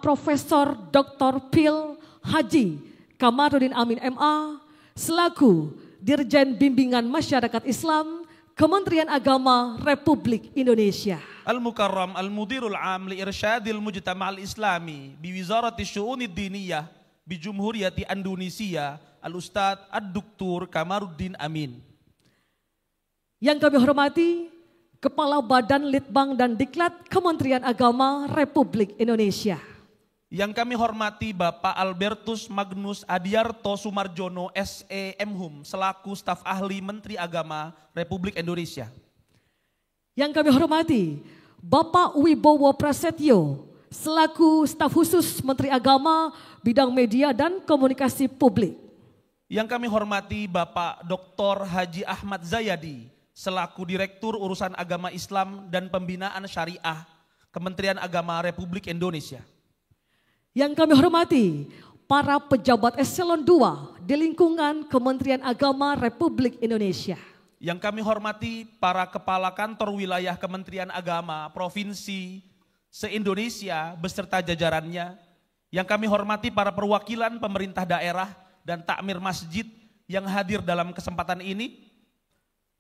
Profesor Dr. Pil Haji Kamarudin Amin MA selaku Dirjen Bimbingan Masyarakat Islam Kementerian Agama Republik Indonesia. Al-Mukarram Al-Mudirul Am li Irsyadil Mujtama' Al-Islami bi Wizarati Syu'unid Diniyah bi Jumhuriyati Indonesia Al-Ustadz Ad-Duktur Kamarudin Amin. Yang kami hormati Kepala Badan Litbang dan Diklat Kementerian Agama Republik Indonesia. Yang kami hormati Bapak Albertus Magnus Adiarto Sumarjono SEMhum selaku staf ahli Menteri Agama Republik Indonesia. Yang kami hormati Bapak Wibowo Prasetyo selaku staf khusus Menteri Agama bidang media dan komunikasi publik. Yang kami hormati Bapak Dr. Haji Ahmad Zayadi selaku Direktur Urusan Agama Islam dan Pembinaan Syariah Kementerian Agama Republik Indonesia. Yang kami hormati para pejabat eselon 2 di lingkungan Kementerian Agama Republik Indonesia. Yang kami hormati para kepala kantor wilayah Kementerian Agama Provinsi se-Indonesia beserta jajarannya. Yang kami hormati para perwakilan pemerintah daerah dan takmir masjid yang hadir dalam kesempatan ini.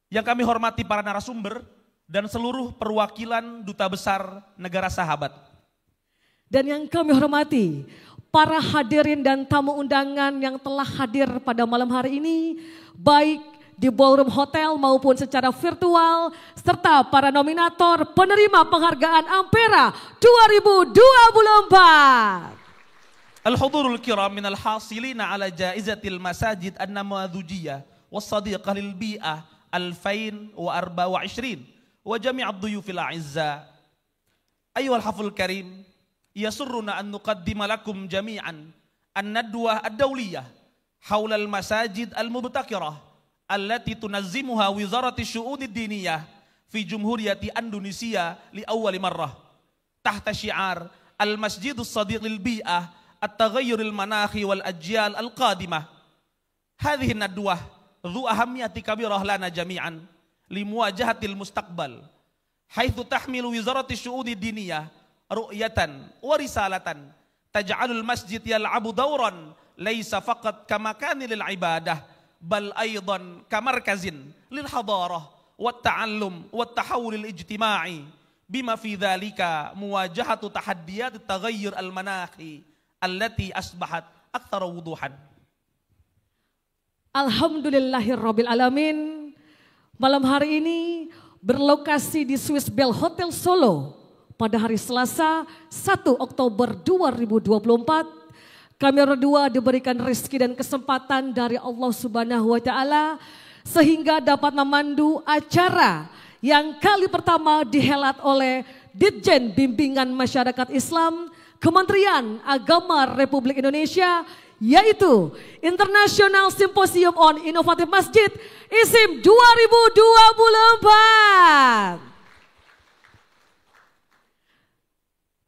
Yang kami hormati para narasumber dan seluruh perwakilan Duta Besar Negara Sahabat. Dan yang kami hormati para hadirin dan tamu undangan yang telah hadir pada malam hari ini, baik di ballroom hotel maupun secara virtual, serta para nominator penerima penghargaan Ampera 2024. Al-hudurul kiram minal hasilina ala jaizatil masajid an-namadhujiyah was-sadiqah lil bi'ah 2024 wa jami'ad duyufil a'izza. Ayyuhal haful karim, yasurruna an nuqaddima lakum jami'an an-nadwah ad-dawliyah hawla al-masajid al-mubtakirah allati tunazzimuha Wizarati Syu'unid Diniyah fi Jumhuriyati Indonesia li awwali marrah tahta syiar al-masjidus sadiq lil bi'ah at-taghayyuril manakhi wal ajyal al-qadimah. Hadhihi an-nadwah dhu ahammiyati kabirah lana jami'an li muwajahatil mustaqbal haitsu tahmilu Wizarati Syu'unid Diniyah ru'yatan wa risalatan taj'alul masjid yal'abu dawran laysa faqat kamakani lil ibadah bal aidan kamarkazin lil hadarah wat ta'allum wat tahawul al ijtima'i bima fi dhalika muwajahatu tahaddiyat at-taghayyur al manakhi allati asbahat akthar wuduhan. Alhamdulillahirabbil alamin. Malam hari ini berlokasi di Swiss Bell Hotel Solo. Pada hari Selasa 1 Oktober 2024, kami berdua diberikan rezeki dan kesempatan dari Allah Subhanahu wa Ta'ala sehingga dapat memandu acara yang kali pertama dihelat oleh Ditjen Bimbingan Masyarakat Islam Kementerian Agama Republik Indonesia, yaitu International Symposium on Innovative Masjid ISIM 2024.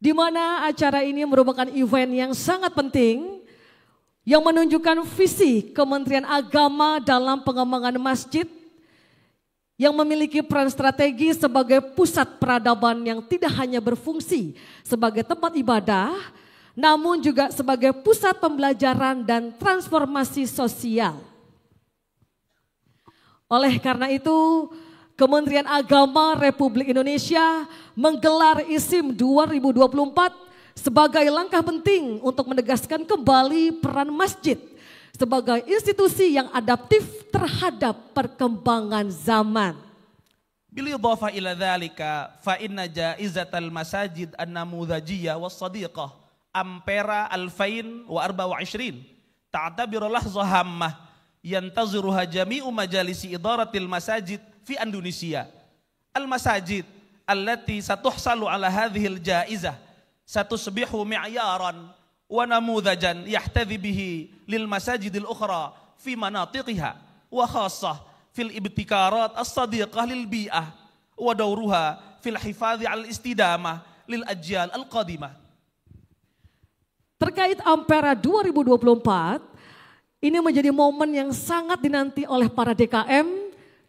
Di mana acara ini merupakan event yang sangat penting yang menunjukkan visi Kementerian Agama dalam pengembangan masjid yang memiliki peran strategi sebagai pusat peradaban yang tidak hanya berfungsi sebagai tempat ibadah, namun juga sebagai pusat pembelajaran dan transformasi sosial. Oleh karena itu, Kementerian Agama Republik Indonesia menggelar ISIM 2024 sebagai langkah penting untuk menegaskan kembali peran masjid sebagai institusi yang adaptif terhadap perkembangan zaman. Bil idhafa ila dzalika fa inna jaizatal masajid an-namudhajiyah was-sadiqah Ampera 2024 ta'tabiru lahzah hammah yantaziruha jami'u majalisi idaratil masajid fi Indonesia. Al-masajid allati satuhsalu ala hadhil jaizah satusbihu mi'yaran wa namudhajan yahtadhi bihi lil masajidil ukhra fi manatiqiha wa khassah fil ibtikarat as-sadiqah lil bi'ah wa dawruha fil hifadhi al istidamah lil ajyal al-qadimah. Terkait Ampera 2024, ini menjadi momen yang sangat dinanti oleh para DKM,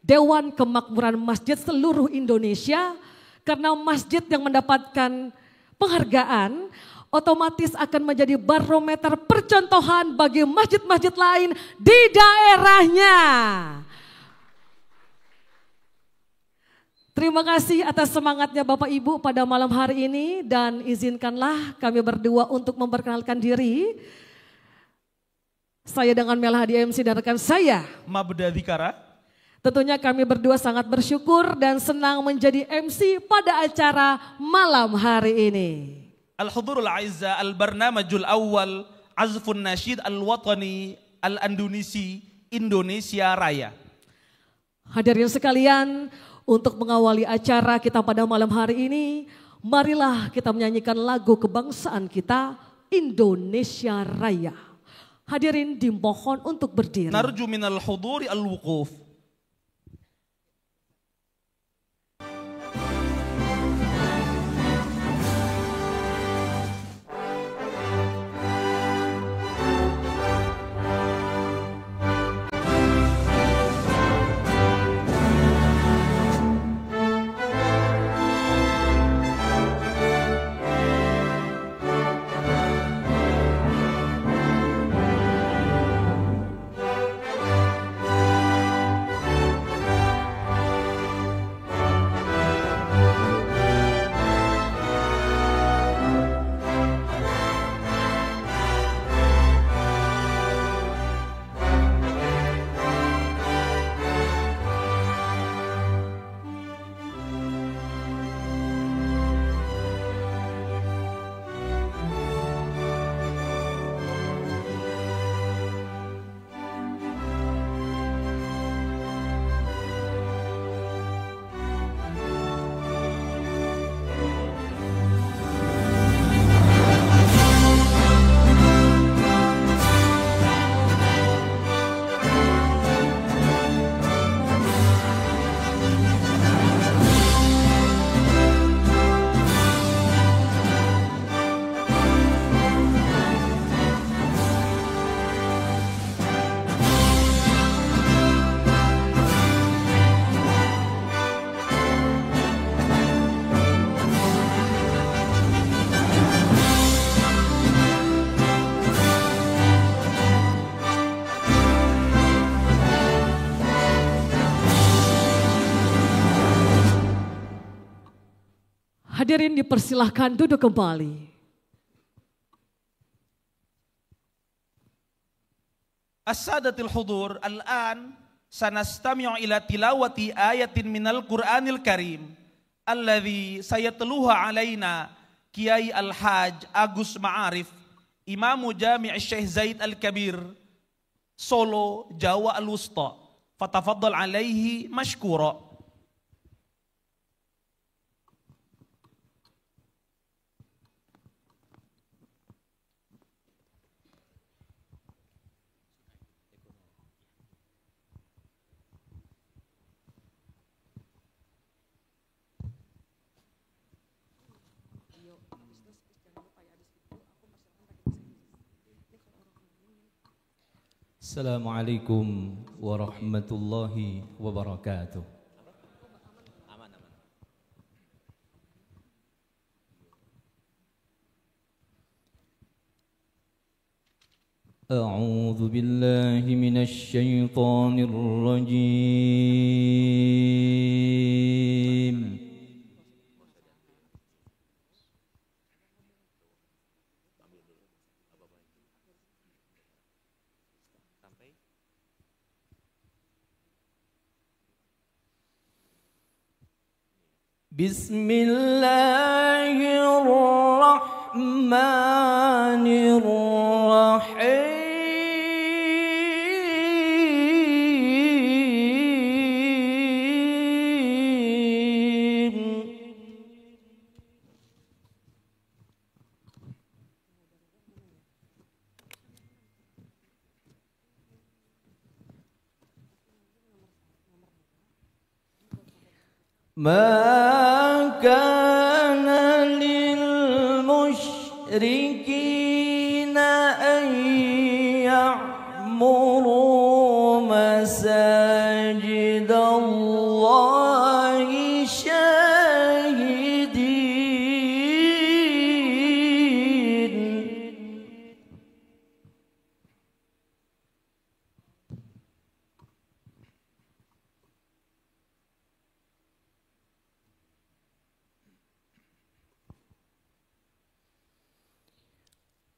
Dewan Kemakmuran Masjid seluruh Indonesia, karena masjid yang mendapatkan penghargaan otomatis akan menjadi barometer percontohan bagi masjid-masjid lain di daerahnya. Terima kasih atas semangatnya Bapak Ibu pada malam hari ini dan izinkanlah kami berdua untuk memperkenalkan diri. Saya dengan Melhadi MC dan rekan saya Mabda Dzikara. Tentunya kami berdua sangat bersyukur dan senang menjadi MC pada acara malam hari ini. Al-Hudurul Aizza Al-Barnamajul Awal Azfun Nasyid Al-Watani Al-Andunisi Indonesia Raya. Hadirin sekalian, untuk mengawali acara kita pada malam hari ini, marilah kita menyanyikan lagu kebangsaan kita, Indonesia Raya. Hadirin dimohon untuk berdiri. Narju minal huduri al-wuquf. Hadirin dipersilahkan duduk kembali. As-sadatil hudur, al-an sanastami'u ila tilawati ayatin minal Qur'anil Karim alladhi sayatluha alaina Kiai Al-Haj Agus Ma'arif Imamu Jami' Syekh Zaid Al-Kabir Solo Jawa Al-Wusta. Fatafaddal alaihi mashkura. Assalamualaikum warahmatullahi wabarakatuh. A'udzu billahi minasy syaithanir rajim. Bismillahirrahmanirrahim. Ma kana lil musyrikina an ya'muru masajidallahi syahidina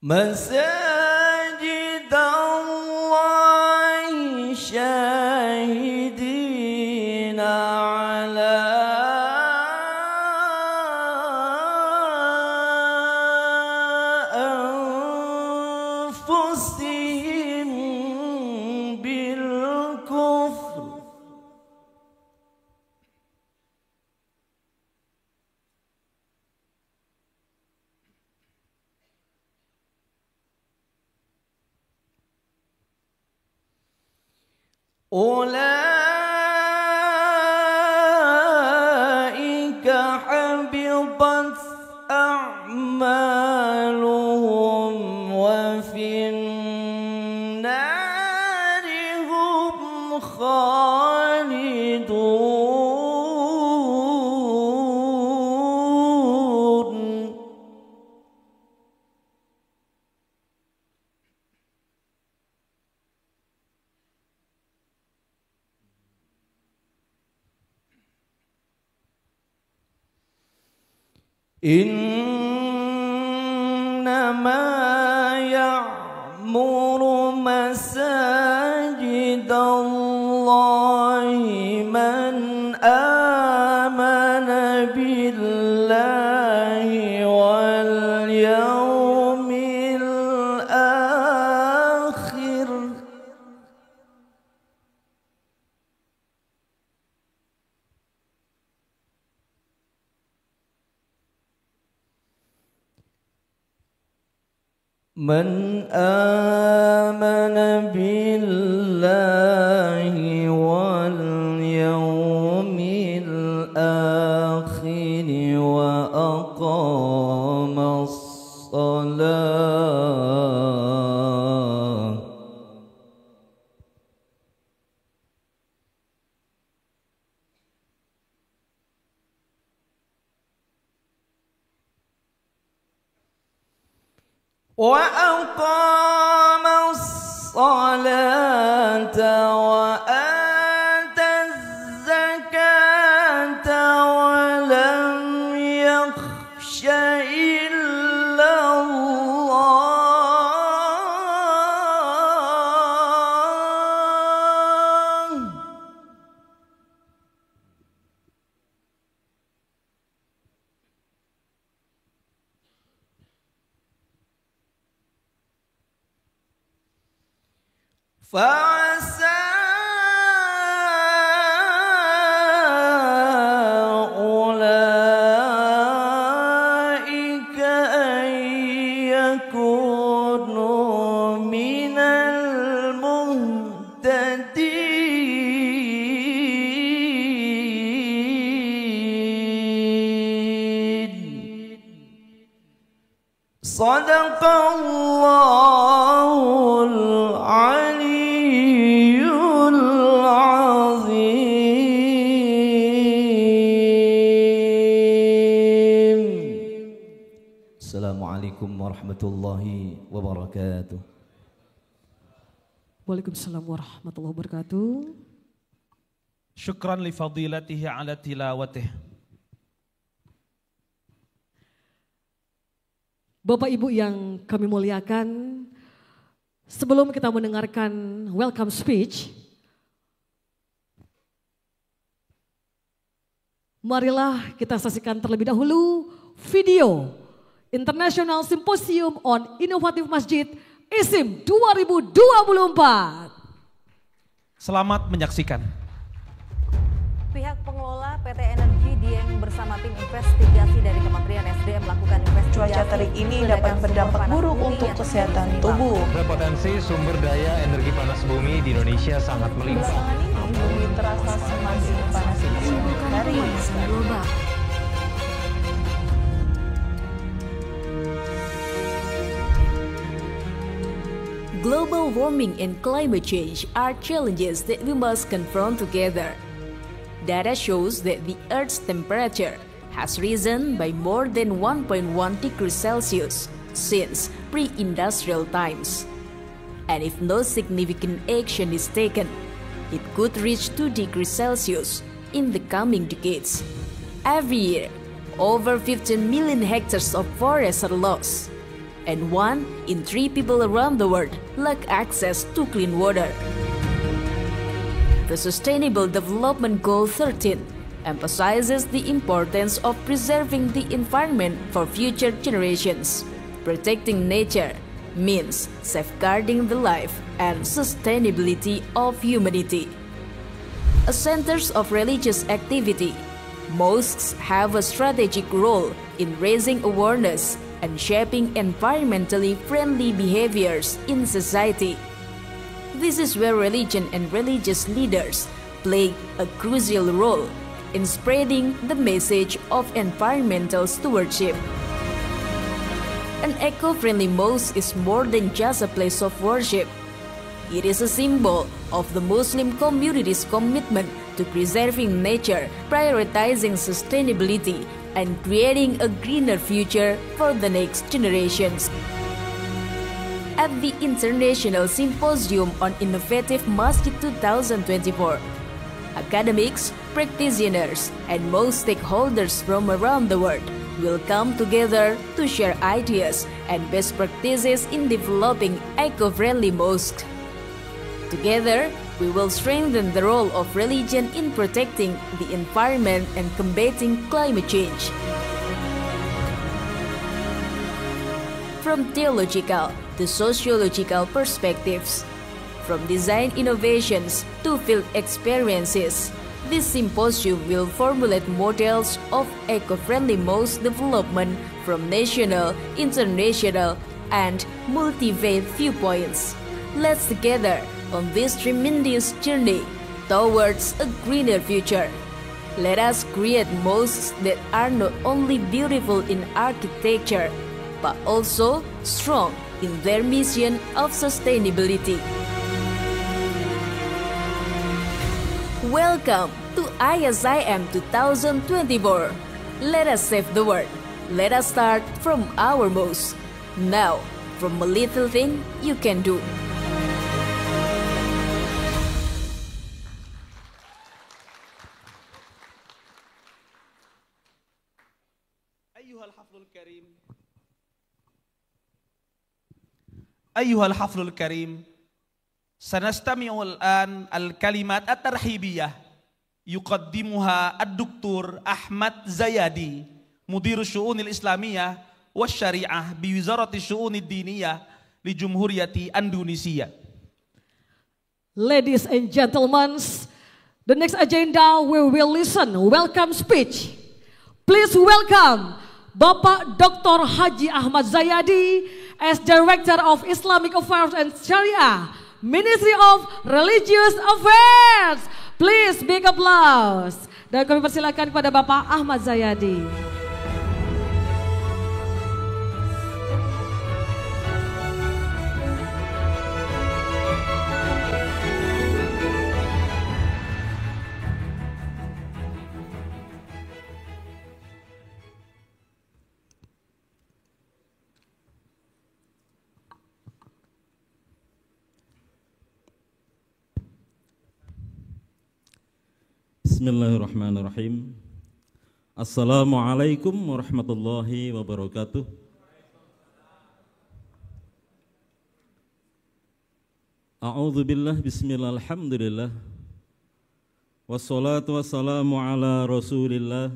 مساجد الله شاهدين على أنفسهم بالكفر أولئك حبطت أعمالهم وفي النار هم خالدون إنما يعمر مساجد الله من آمن بالله واليوم الآخر من آمن بالله واليوم الآخر وأقام الصلاة وأقام الصلاة وآتى الزكاة ولم يخش إلا الله فعسى أولئك أن يكونوا من المهتدين صدق الله العلي العظيم. Assalamualaikum warahmatullahi wabarakatuh. Waalaikumsalam warahmatullahi wabarakatuh. Syukran li fadilatihi ala tilawatih. Bapak Ibu yang kami muliakan, sebelum kita mendengarkan welcome speech, marilah kita saksikan terlebih dahulu video International Symposium on Innovative Masjid ISIM 2024. Selamat menyaksikan. Pihak pengelola PT Energi Dieng bersama tim investigasi dari Kementerian SDM melakukan investigasi. Cuaca terik ini dapat berdampak buruk untuk kesehatan tubuh. Potensi sumber daya energi panas bumi di Indonesia sangat melimpah. Belakangan ini bumi terasa semakin panas di seluruh hari. Global warming and climate change are challenges that we must confront together. Data shows that the Earth's temperature has risen by more than 1.1 degrees Celsius since pre-industrial times. And if no significant action is taken, it could reach 2 degrees Celsius in the coming decades. Every year, over 15 million hectares of forests are lost. and 1 in 3 people around the world lack access to clean water. The Sustainable Development Goal 13 emphasizes the importance of preserving the environment for future generations. Protecting nature means safeguarding the life and sustainability of humanity. As centers of religious activity, mosques have a strategic role in raising awareness and shaping environmentally friendly behaviors in society. This is where religion and religious leaders play a crucial role in spreading the message of environmental stewardship. An eco-friendly mosque is more than just a place of worship. It is a symbol of the Muslim community's commitment to preserving nature, prioritizing sustainability, and creating a greener future for the next generations. At the International Symposium on Innovative Masjid 2024, academics, practitioners, and most stakeholders from around the world will come together to share ideas and best practices in developing eco-friendly mosques. Together, we will strengthen the role of religion in protecting the environment and combating climate change. From theological to sociological perspectives, from design innovations to field experiences, this symposium will formulate models of eco-friendly mosque development from national, international, and multi-faith viewpoints. Let's together on this tremendous journey towards a greener future. Let us create mosques that are not only beautiful in architecture, but also strong in their mission of sustainability. Welcome to ISIM 2024. Let us save the world. Let us start from our mosque. Now, from a little thing you can do. Ayyuhal haflul karim, sanastami'ul an al-kalimat at-tarhibiyah yuqaddimuha ad-Duktur Ahmad Zayadi, Mudir Syu'unil Islamiyah wa Syariah bi Wizarati Syu'unid Diniyah li Jumhuriyati Indonesia. Ladies and gentlemen, the next agenda we will listen welcome speech. Please welcome Bapak Dr. Haji Ahmad Zayadi as Director of Islamic Affairs and Sharia, Ministry of Religious Affairs. Please big applause. Dan kami persilakan kepada Bapak Ahmad Zayadi. Bismillahirrahmanirrahim. Assalamualaikum warahmatullahi wabarakatuh. A'udzu billah, bismillah, alhamdulillah. Wassalatu wassalamu ala Rasulillah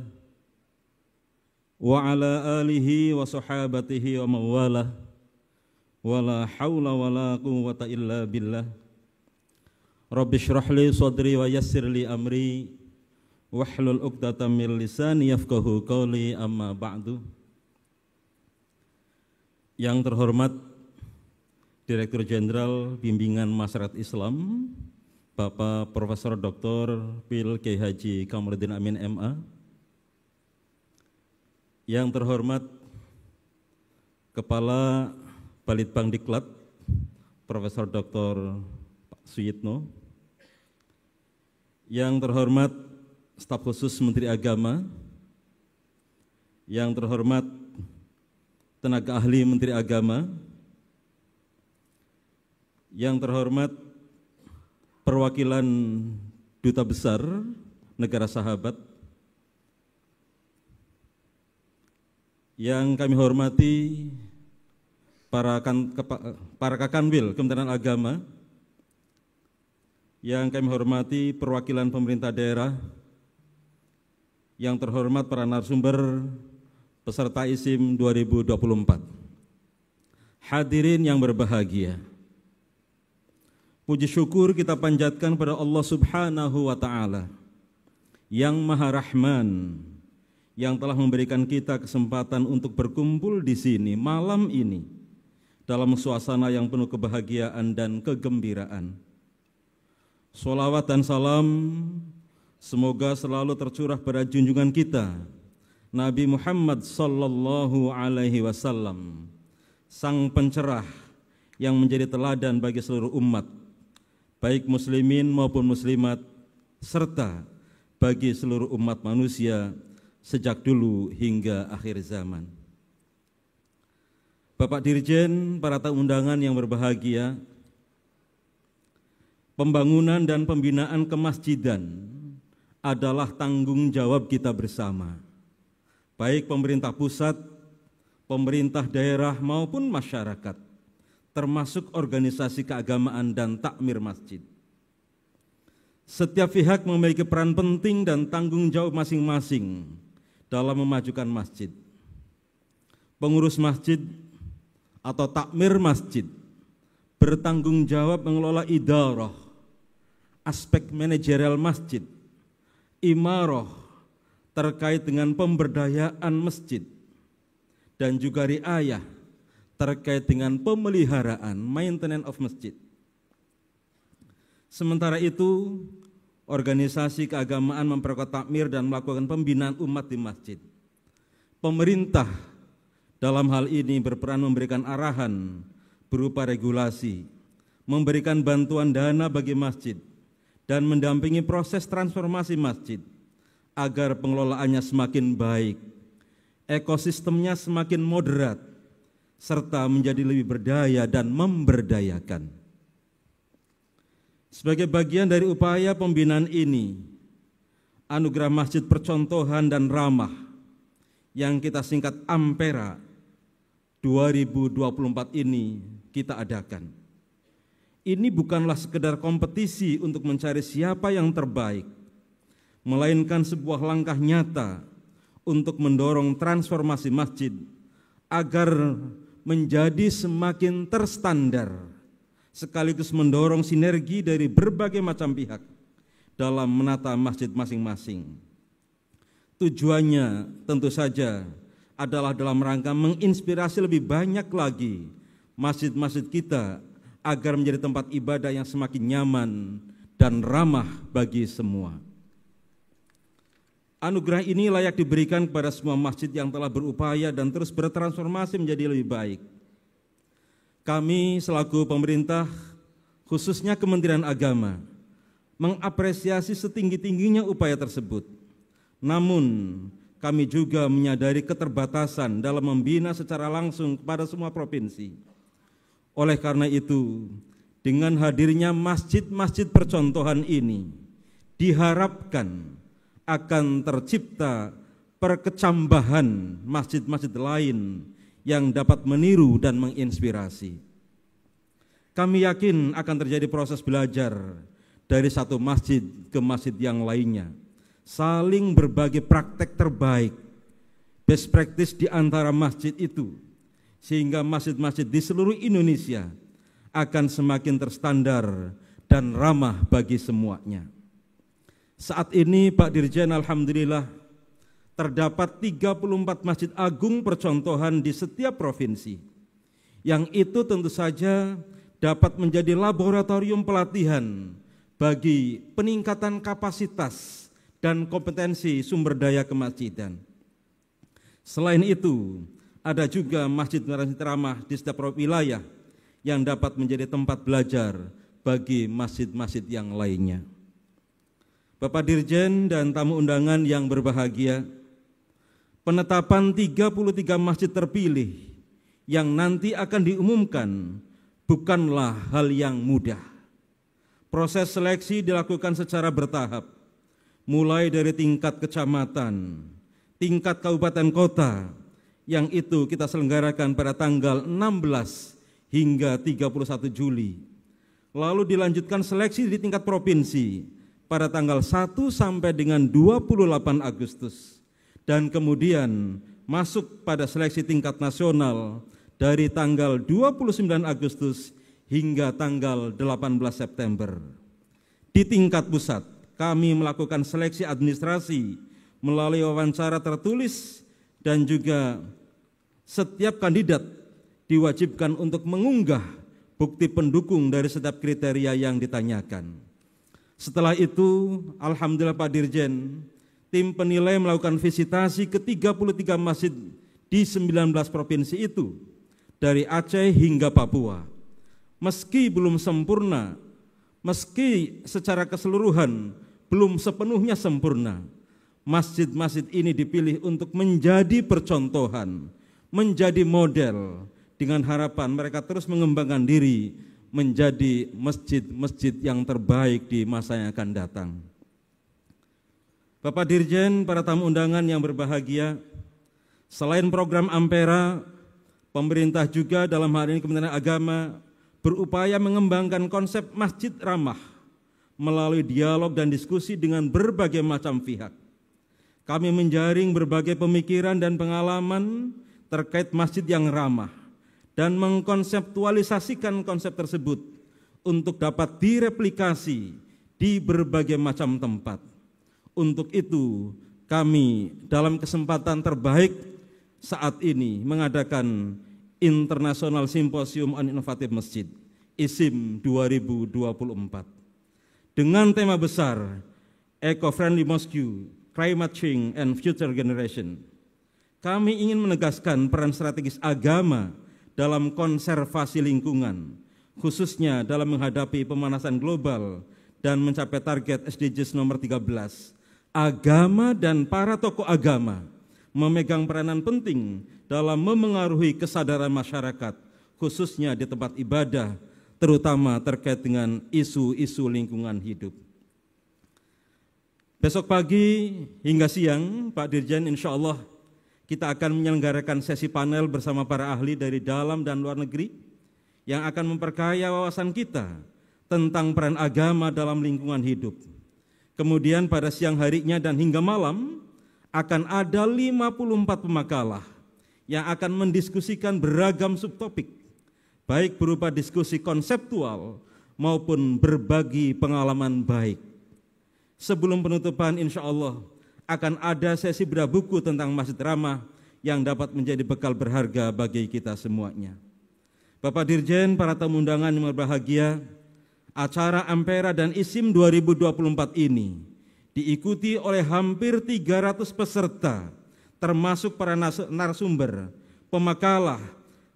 wa ala alihi wa sahabatihi wa mawalah. Wala haula wala quwwata illa billah. Rabbi shrah li sadri wa yassir li amri wahlul 'uqdatam min lisani yafqahu qawli, amma ba'du. Yang terhormat Direktur Jenderal Bimbingan Masyarakat Islam, Bapak Profesor Dr. Pil Kiai Haji Kamarudin Amin MA. Yang terhormat Kepala Balitbang Diklat, Profesor Dr. Pak Suyitno. Yang terhormat Staf Khusus Menteri Agama, yang terhormat tenaga ahli Menteri Agama, yang terhormat perwakilan Duta Besar Negara Sahabat, yang kami hormati para Kakanwil Kementerian Agama, yang kami hormati perwakilan pemerintah daerah, yang terhormat para narasumber peserta ISIM 2024. Hadirin yang berbahagia, puji syukur kita panjatkan pada Allah Subhanahu wa Ta'ala yang Maha Rahman, yang telah memberikan kita kesempatan untuk berkumpul di sini malam ini dalam suasana yang penuh kebahagiaan dan kegembiraan. Sholawat dan salam semoga selalu tercurah pada junjungan kita Nabi Muhammad sallallahu alaihi wasallam, sang pencerah yang menjadi teladan bagi seluruh umat, baik muslimin maupun muslimat, serta bagi seluruh umat manusia sejak dulu hingga akhir zaman. Bapak Dirjen, para tamu undangan yang berbahagia, pembangunan dan pembinaan kemasjidan adalah tanggung jawab kita bersama, baik pemerintah pusat, pemerintah daerah maupun masyarakat, termasuk organisasi keagamaan dan takmir masjid. Setiap pihak memiliki peran penting dan tanggung jawab masing-masing dalam memajukan masjid. Pengurus masjid atau takmir masjid bertanggung jawab mengelola idarah, aspek manajerial masjid, imarah terkait dengan pemberdayaan masjid, dan juga riayah terkait dengan pemeliharaan, maintenance of masjid. Sementara itu, organisasi keagamaan memperkuat takmir dan melakukan pembinaan umat di masjid. Pemerintah dalam hal ini berperan memberikan arahan berupa regulasi, memberikan bantuan dana bagi masjid, dan mendampingi proses transformasi masjid agar pengelolaannya semakin baik, ekosistemnya semakin moderat, serta menjadi lebih berdaya dan memberdayakan. Sebagai bagian dari upaya pembinaan ini, Anugerah Masjid Percontohan dan Ramah yang kita singkat Ampera 2024 ini kita adakan. Ini bukanlah sekedar kompetisi untuk mencari siapa yang terbaik, melainkan sebuah langkah nyata untuk mendorong transformasi masjid agar menjadi semakin terstandar, sekaligus mendorong sinergi dari berbagai macam pihak dalam menata masjid masing-masing. Tujuannya tentu saja adalah dalam rangka menginspirasi lebih banyak lagi masjid-masjid kita agar menjadi tempat ibadah yang semakin nyaman dan ramah bagi semua. Anugerah ini layak diberikan kepada semua masjid yang telah berupaya dan terus bertransformasi menjadi lebih baik. Kami selaku pemerintah, khususnya Kementerian Agama, mengapresiasi setinggi-tingginya upaya tersebut. Namun, kami juga menyadari keterbatasan dalam membina secara langsung kepada semua provinsi. Oleh karena itu, dengan hadirnya masjid-masjid percontohan ini, diharapkan akan tercipta perkecambahan masjid-masjid lain yang dapat meniru dan menginspirasi. Kami yakin akan terjadi proses belajar dari satu masjid ke masjid yang lainnya, saling berbagi praktek terbaik, best practice di antara masjid itu, sehingga masjid-masjid di seluruh Indonesia akan semakin terstandar dan ramah bagi semuanya. Saat ini Pak Dirjen, alhamdulillah terdapat 34 masjid agung percontohan di setiap provinsi, yang itu tentu saja dapat menjadi laboratorium pelatihan bagi peningkatan kapasitas dan kompetensi sumber daya kemasjidan. Selain itu, ada juga masjid ramah di setiap wilayah yang dapat menjadi tempat belajar bagi masjid-masjid yang lainnya. Bapak Dirjen dan tamu undangan yang berbahagia, penetapan 33 masjid terpilih yang nanti akan diumumkan bukanlah hal yang mudah. Proses seleksi dilakukan secara bertahap, mulai dari tingkat kecamatan, tingkat kabupaten kota, yang itu kita selenggarakan pada tanggal 16 hingga 31 Juli. Lalu dilanjutkan seleksi di tingkat provinsi pada tanggal 1 sampai dengan 28 Agustus. Dan kemudian masuk pada seleksi tingkat nasional dari tanggal 29 Agustus hingga tanggal 18 September. Di tingkat pusat, kami melakukan seleksi administrasi melalui wawancara tertulis dan juga setiap kandidat diwajibkan untuk mengunggah bukti pendukung dari setiap kriteria yang ditanyakan. Setelah itu, alhamdulillah Pak Dirjen, tim penilai melakukan visitasi ke 33 masjid di 19 provinsi itu, dari Aceh hingga Papua. Meski belum sempurna, meski secara keseluruhan belum sepenuhnya sempurna, masjid-masjid ini dipilih untuk menjadi percontohan, menjadi model, dengan harapan mereka terus mengembangkan diri menjadi masjid-masjid yang terbaik di masa yang akan datang. Bapak Dirjen, para tamu undangan yang berbahagia, selain program Ampera, pemerintah juga dalam hal ini Kementerian Agama berupaya mengembangkan konsep masjid ramah melalui dialog dan diskusi dengan berbagai macam pihak. Kami menjaring berbagai pemikiran dan pengalaman terkait masjid yang ramah dan mengkonseptualisasikan konsep tersebut untuk dapat direplikasi di berbagai macam tempat. Untuk itu, kami dalam kesempatan terbaik saat ini mengadakan International Symposium on Innovative Masjid, ISIM 2024. Dengan tema besar, Eco-Friendly Mosque, Climate Change and Future Generation. Kami ingin menegaskan peran strategis agama dalam konservasi lingkungan, khususnya dalam menghadapi pemanasan global dan mencapai target SDGs nomor 13. Agama dan para tokoh agama memegang peranan penting dalam memengaruhi kesadaran masyarakat, khususnya di tempat ibadah, terutama terkait dengan isu-isu lingkungan hidup. Besok pagi hingga siang, Pak Dirjen, insya Allah kita akan menyelenggarakan sesi panel bersama para ahli dari dalam dan luar negeri yang akan memperkaya wawasan kita tentang peran agama dalam lingkungan hidup. Kemudian pada siang harinya dan hingga malam akan ada 54 pemakalah yang akan mendiskusikan beragam subtopik, baik berupa diskusi konseptual maupun berbagi pengalaman baik. Sebelum penutupan, insya Allah akan ada sesi bedah buku tentang masjid ramah yang dapat menjadi bekal berharga bagi kita semuanya. Bapak Dirjen, para tamu undangan yang berbahagia, acara Ampera dan ISIM 2024 ini diikuti oleh hampir 300 peserta, termasuk para narasumber, pemakalah,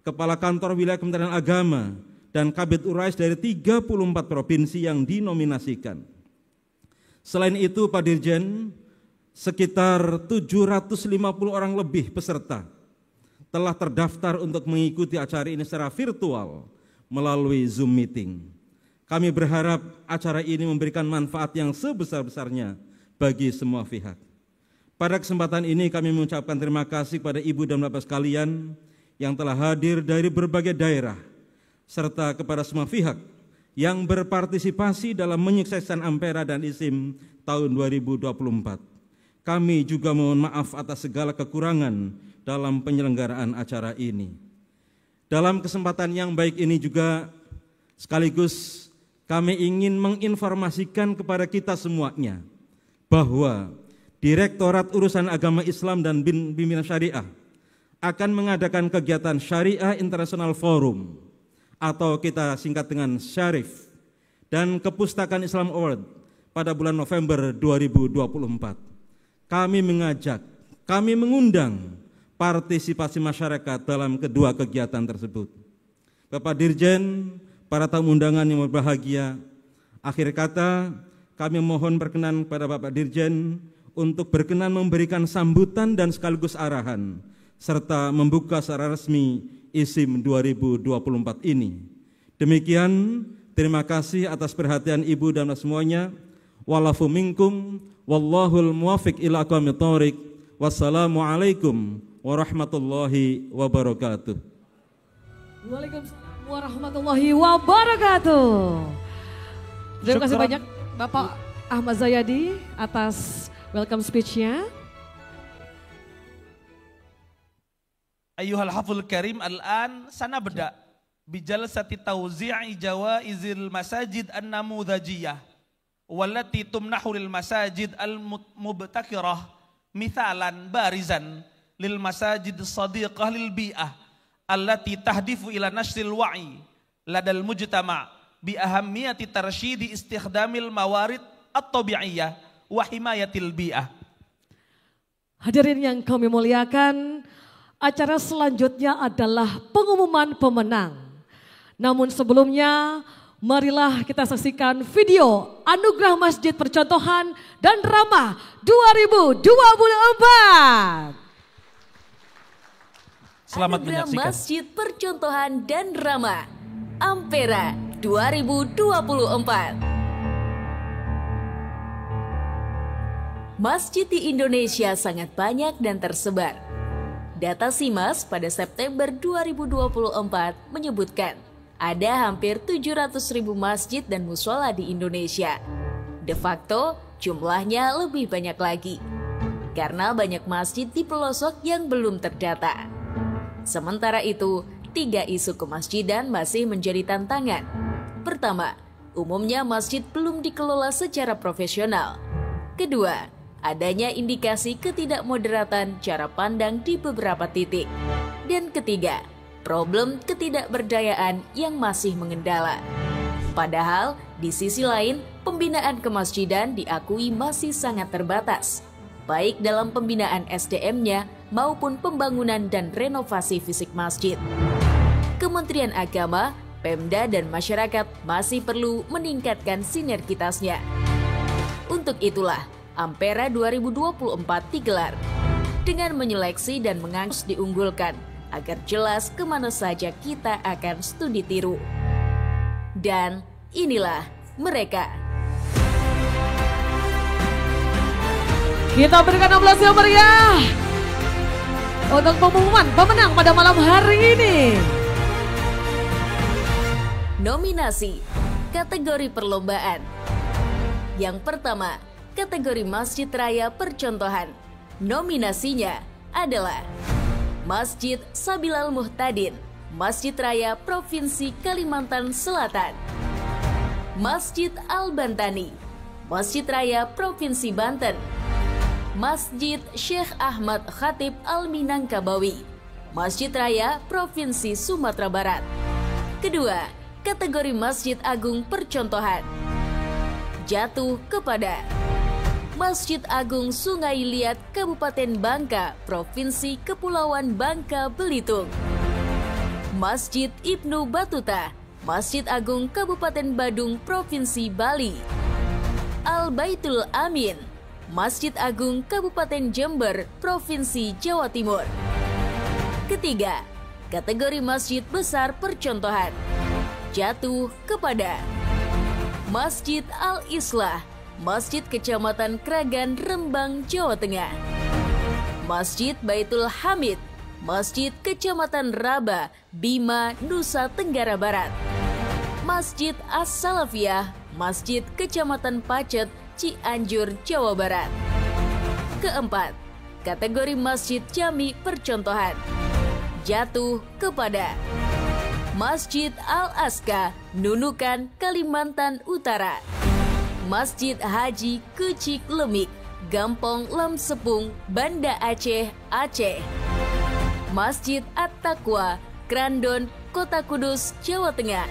kepala kantor wilayah Kementerian Agama, dan Kabid Urais dari 34 provinsi yang dinominasikan. Selain itu, Pak Dirjen, sekitar 750 orang lebih peserta telah terdaftar untuk mengikuti acara ini secara virtual melalui Zoom meeting. Kami berharap acara ini memberikan manfaat yang sebesar-besarnya bagi semua pihak. Pada kesempatan ini kami mengucapkan terima kasih kepada Ibu dan Bapak sekalian yang telah hadir dari berbagai daerah, serta kepada semua pihak yang berpartisipasi dalam menyukseskan Ampera dan ISIM tahun 2024. Kami juga mohon maaf atas segala kekurangan dalam penyelenggaraan acara ini. Dalam kesempatan yang baik ini juga sekaligus kami ingin menginformasikan kepada kita semuanya bahwa Direktorat Urusan Agama Islam dan Bimbingan Syariah akan mengadakan kegiatan Syariah International Forum atau kita singkat dengan Syarif dan Kepustakaan Islam Award pada bulan November 2024. Kami mengundang partisipasi masyarakat dalam kedua kegiatan tersebut. Bapak Dirjen, para tamu undangan yang berbahagia, akhir kata kami mohon berkenan kepada Bapak Dirjen untuk berkenan memberikan sambutan dan sekaligus arahan serta membuka secara resmi ISIM 2024 ini. Demikian, terima kasih atas perhatian Ibu dan semuanya. Walafu minkum, wallahul muwafiq ila aqwamit thoriq. Wassalamualaikum warahmatullahi wabarakatuh. Waalaikumsalam warahmatullahi wabarakatuh. Terima kasih Syukran. banyak Bapak Ahmad Zayadi atas welcome speech-nya. Ayuhal haful karim, al-an sanabda bijalsati tawzi'i jawaizil masajid an-namudhajiyah wallati tumnahu lil masajid al-mubtakirah mithalan barizan lil masajid as-sadiqah lil bi'ah allati tahdifu ila nashril wa'i ladal mujtama' bi ahammiyati tarsyidi istikhdamil mawarid at-tabi'iyyah wa himayatil bi'ah. Hadirin yang kami muliakan, acara selanjutnya adalah pengumuman pemenang. Namun sebelumnya, marilah kita saksikan video Anugerah Masjid Percontohan dan Ramah 2024. Selamat Anugerah menyaksikan. Masjid Percontohan dan Ramah Ampera 2024. Masjid di Indonesia sangat banyak dan tersebar. Data SIMAS pada September 2024 menyebutkan ada hampir 700.000 masjid dan mushola di Indonesia. De facto jumlahnya lebih banyak lagi karena banyak masjid di pelosok yang belum terdata. Sementara itu, 3 isu kemasjidan masih menjadi tantangan. Pertama, umumnya masjid belum dikelola secara profesional. Kedua, adanya indikasi ketidakmoderatan cara pandang di beberapa titik. Dan ketiga, problem ketidakberdayaan yang masih mengendala. Padahal, di sisi lain, pembinaan kemasjidan diakui masih sangat terbatas, baik dalam pembinaan SDM-nya maupun pembangunan dan renovasi fisik masjid. Kementerian Agama, Pemda, dan masyarakat masih perlu meningkatkan sinergitasnya. Untuk itulah, Ampera 2024 digelar dengan menyeleksi dan mengangkat diunggulkan agar jelas kemana saja kita akan studi tiru. Dan inilah mereka. Kita berikan aplaus yang meriah untuk pengumuman pemenang pada malam hari ini. Nominasi kategori perlombaan. Yang pertama, kategori Masjid Raya Percontohan. Nominasinya adalah Masjid Sabilal Muhtadin, Masjid Raya Provinsi Kalimantan Selatan. Masjid Al-Bantani, Masjid Raya Provinsi Banten. Masjid Syekh Ahmad Khatib Al-Minangkabawi, Masjid Raya Provinsi Sumatera Barat. Kedua, kategori Masjid Agung Percontohan jatuh kepada Masjid Agung Sungai Liat Kabupaten Bangka, Provinsi Kepulauan Bangka Belitung. Masjid Ibnu Battuta, Masjid Agung Kabupaten Badung, Provinsi Bali. Al-Baitul Amin, Masjid Agung Kabupaten Jember, Provinsi Jawa Timur. Ketiga, kategori Masjid Besar Percontohan jatuh kepada Masjid Al-Islah, Masjid Kecamatan Kragan, Rembang, Jawa Tengah. Masjid Baitul Hamid, Masjid Kecamatan Raba, Bima, Nusa Tenggara Barat. Masjid As-Salafiyah, Masjid Kecamatan Pacet, Cianjur, Jawa Barat. Keempat, kategori Masjid Jami Percontohan jatuh kepada Masjid Al-Aska, Nunukan, Kalimantan Utara. Masjid Haji Kucik Lemik, Gampong Lamsepung, Banda Aceh, Aceh. Masjid At-Taqwa, Krandon, Kota Kudus, Jawa Tengah.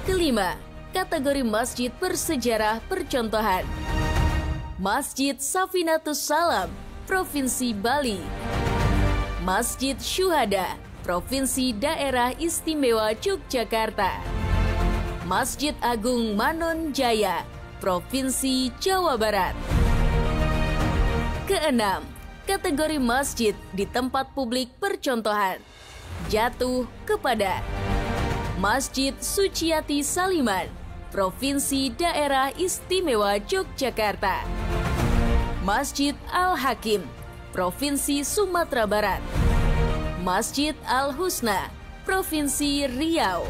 Kelima, kategori Masjid Bersejarah Percontohan Masjid Safinatus Salam, Provinsi Bali. Masjid Syuhada, Provinsi Daerah Istimewa Yogyakarta. Masjid Agung Manon Jaya, Provinsi Jawa Barat. Keenam, kategori masjid di tempat publik percontohan jatuh kepada Masjid Suciati Saliman, Provinsi Daerah Istimewa Yogyakarta. Masjid Al-Hakim, Provinsi Sumatera Barat. Masjid Al-Husna, Provinsi Riau.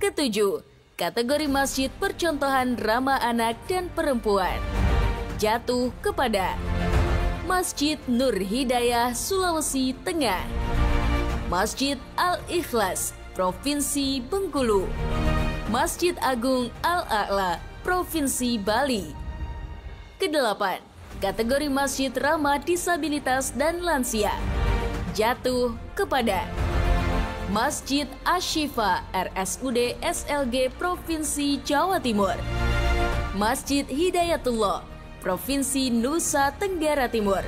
Ketujuh, kategori masjid percontohan ramah anak dan perempuan jatuh kepada Masjid Nur Hidayah, Sulawesi Tengah. Masjid Al-Ikhlas, Provinsi Bengkulu. Masjid Agung Al-A'la, Provinsi Bali. Kedelapan, kategori masjid ramah disabilitas dan lansia jatuh kepada Masjid Asy-Syifa RSUD SLG Provinsi Jawa Timur. Masjid Hidayatullah, Provinsi Nusa Tenggara Timur.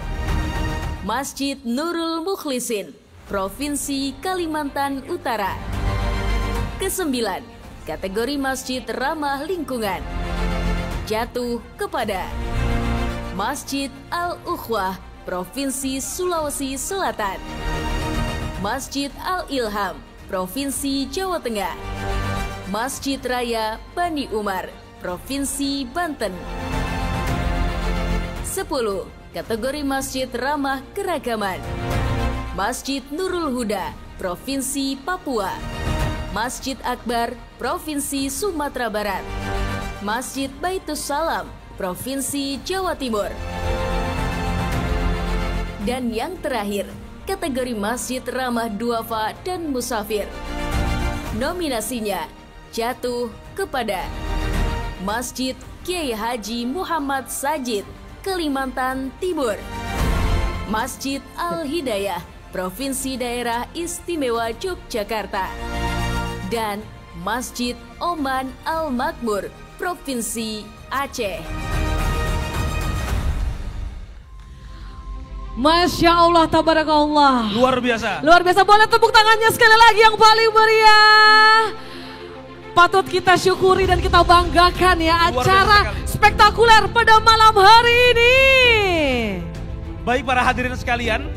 Masjid Nurul Mukhlisin, Provinsi Kalimantan Utara. Kesembilan, kategori masjid ramah lingkungan jatuh kepada Masjid Al-Ukhwah, Provinsi Sulawesi Selatan. Masjid Al-Ilham, Provinsi Jawa Tengah. Masjid Raya Bani Umar, Provinsi Banten. 10. Kategori masjid ramah keragaman. Masjid Nurul Huda, Provinsi Papua. Masjid Akbar, Provinsi Sumatera Barat. Masjid Baitus Salam, Provinsi Jawa Timur. Dan yang terakhir, kategori masjid ramah duafa dan musafir. Nominasinya jatuh kepada Masjid Kiai Haji Muhammad Sajid, Kalimantan Timur. Masjid Al-Hidayah, Provinsi Daerah Istimewa Yogyakarta. Dan Masjid Oman Al-Makmur, Provinsi Aceh. Masya Allah, tabarakallah. Luar biasa. Luar biasa, boleh tepuk tangannya sekali lagi yang paling meriah. Patut kita syukuri dan kita banggakan ya acara spektakuler pada malam hari ini. Baik para hadirin sekalian,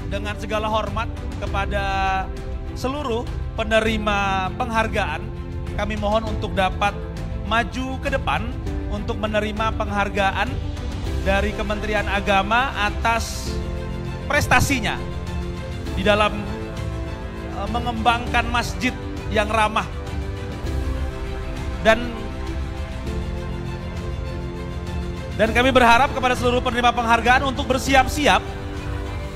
dengan segala hormat kepada seluruh penerima penghargaan, kami mohon untuk dapat maju ke depan untuk menerima penghargaan dari Kementerian Agama atas prestasinya di dalam mengembangkan masjid yang ramah. Dan kami berharap kepada seluruh penerima penghargaan untuk bersiap-siap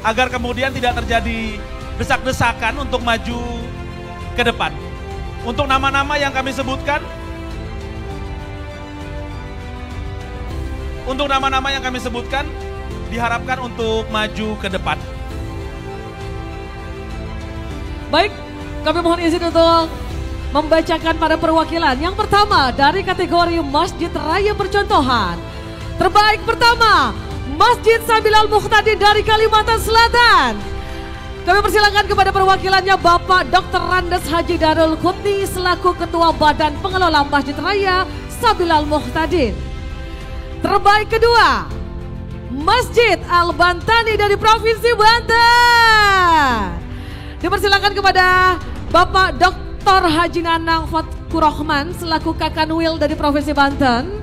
agar kemudian tidak terjadi desak-desakan untuk maju ke depan. Untuk nama-nama yang kami sebutkan, diharapkan untuk maju ke depan. Baik, kami mohon izin untuk membacakan pada perwakilan. Yang pertama dari kategori Masjid Raya Percontohan. Terbaik pertama, Masjid Sabilal Muhtadi dari Kalimantan Selatan. Kami persilakan kepada perwakilannya Bapak Dr. Randes Haji Darul Qutni selaku Ketua Badan Pengelola Masjid Raya Sabilal Muhtadi. Terbaik kedua, Masjid Al-Bantani dari Provinsi Banten. Dipersilakan kepada Bapak Dr. Haji Nanang Fatkur Rahman selaku Kakanwil dari Provinsi Banten.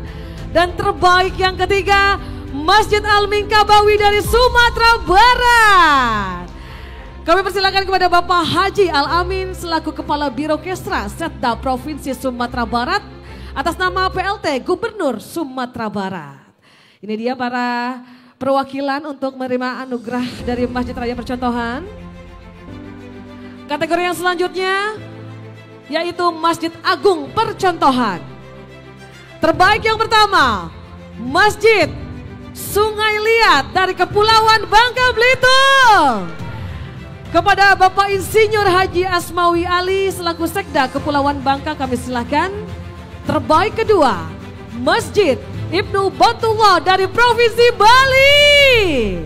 Dan terbaik yang ketiga, Masjid Al-Minkabawi dari Sumatera Barat. Kami persilakan kepada Bapak Haji Al-Amin selaku Kepala Biro Kesra Setda Provinsi Sumatera Barat atas nama PLT Gubernur Sumatera Barat. Ini dia para perwakilan untuk menerima anugerah dari Masjid Raya Percontohan. Kategori yang selanjutnya yaitu Masjid Agung Percontohan. Terbaik yang pertama, Masjid Sungai Liat dari Kepulauan Bangka Belitung. Kepada Bapak Insinyur Haji Asmawi Ali selaku Sekda Kepulauan Bangka kami silakan. Terbaik kedua, Masjid Ibnu Batullah dari Provinsi Bali.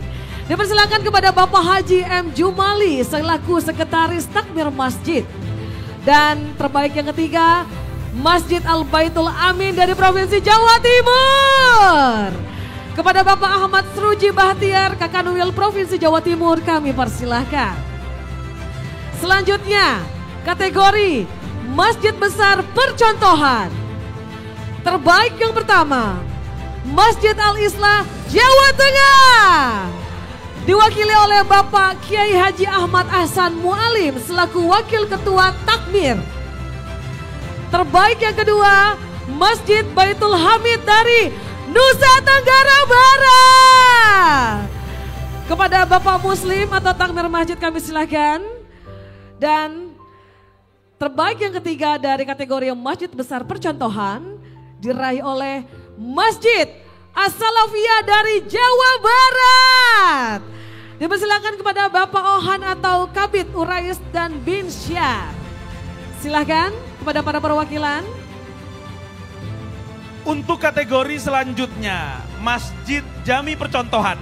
Dipersilakan kepada Bapak Haji M. Jumali selaku Sekretaris Takmir Masjid. Dan terbaik yang ketiga, Masjid Al-Baitul Amin dari Provinsi Jawa Timur. Kepada Bapak Ahmad Sruji Bahtiar, Kakanwil Provinsi Jawa Timur kami persilahkan. Selanjutnya, kategori Masjid Besar Percontohan. Terbaik yang pertama, Masjid Al-Islah Jawa Tengah. diwakili oleh Bapak Kiai Haji Ahmad Ahsan Mualim selaku Wakil Ketua Takmir. Terbaik yang kedua, Masjid Baitul Hamid dari Nusa Tenggara Barat. Kepada Bapak Muslim atau Takmir Masjid kami silakan. Dan terbaik yang ketiga dari kategori Masjid Besar Percontohan diraih oleh Masjid As-Salafiyah dari Jawa Barat. Dipersilakan kepada Bapak Ohan atau Kabid Urais dan Binsyar. Silakan kepada para perwakilan. Untuk kategori selanjutnya, Masjid Jami Percontohan.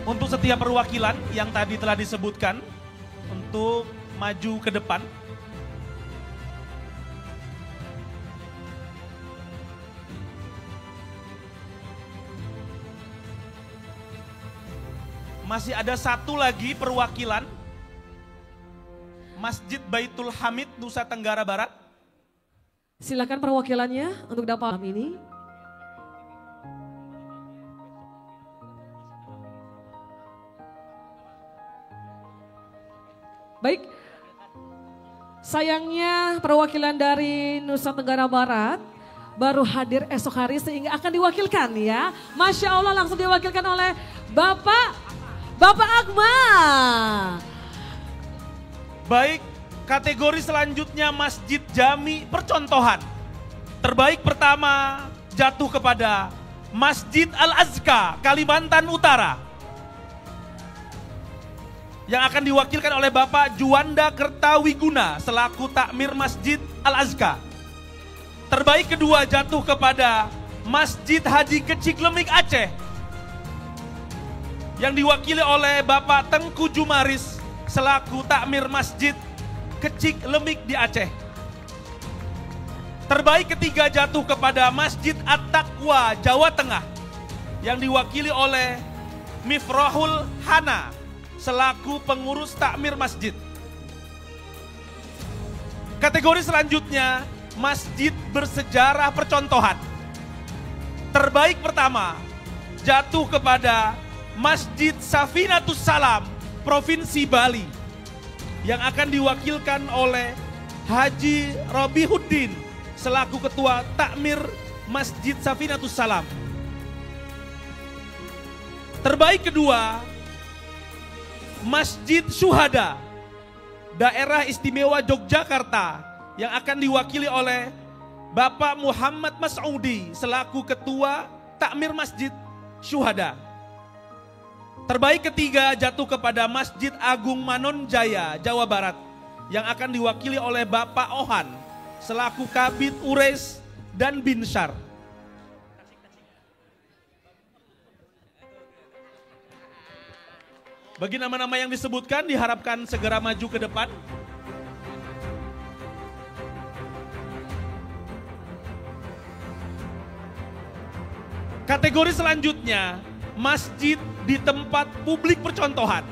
Untuk setiap perwakilan yang tadi telah disebutkan, untuk maju ke depan. Masih ada satu lagi perwakilan, Masjid Baitul Hamid, Nusa Tenggara Barat. Silakan perwakilannya untuk dapat ini. Baik, sayangnya perwakilan dari Nusa Tenggara Barat baru hadir esok hari sehingga akan diwakilkan ya. Masya Allah langsung diwakilkan oleh Bapak Akmal. Baik, kategori selanjutnya Masjid Jami Percontohan. Terbaik pertama jatuh kepada Masjid Al-Azka, Kalimantan Utara. Yang akan diwakilkan oleh Bapak Juanda Kertawiguna selaku Takmir Masjid Al-Azka. Terbaik kedua jatuh kepada Masjid Haji Kecik Lemik Aceh. Yang diwakili oleh Bapak Tengku Jumaris selaku Takmir Masjid Kecik Lemik di Aceh. Terbaik ketiga jatuh kepada Masjid At-Taqwa Jawa Tengah. Yang diwakili oleh Mifrahul Hana selaku pengurus takmir masjid. Kategori selanjutnya, Masjid Bersejarah Percontohan. Terbaik pertama jatuh kepada Masjid Safinatus Salam, Provinsi Bali. Yang akan diwakilkan oleh Haji Robihuddin selaku Ketua Takmir Masjid Safinatus Salam. Terbaik kedua, Masjid Syuhada, Daerah Istimewa Yogyakarta, yang akan diwakili oleh Bapak Muhammad Mas'udi selaku Ketua Takmir Masjid Syuhada. Terbaik ketiga jatuh kepada Masjid Agung Manonjaya, Jawa Barat, yang akan diwakili oleh Bapak Ohan selaku Kabid Urais dan Binsyar. Bagi nama-nama yang disebutkan diharapkan segera maju ke depan. Kategori selanjutnya, masjid di tempat publik percontohan.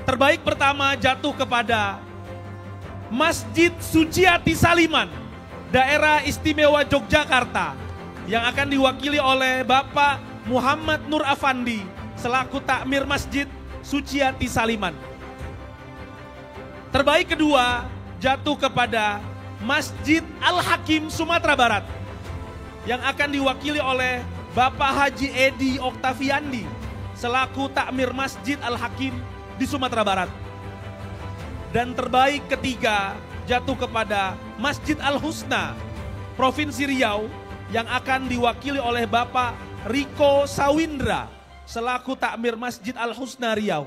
Terbaik pertama jatuh kepada Masjid Suciati Saliman, Daerah Istimewa Yogyakarta, yang akan diwakili oleh Bapak Muhammad Nur Afandi selaku Takmir Masjid Suciati Saliman. Terbaik kedua jatuh kepada Masjid Al-Hakim Sumatera Barat, yang akan diwakili oleh Bapak Haji Edi Oktaviandi selaku Takmir Masjid Al-Hakim di Sumatera Barat. Dan terbaik ketiga jatuh kepada Masjid Al-Husna, Provinsi Riau, yang akan diwakili oleh Bapak Riko Sawindra selaku Takmir Masjid Al-Husna Riau.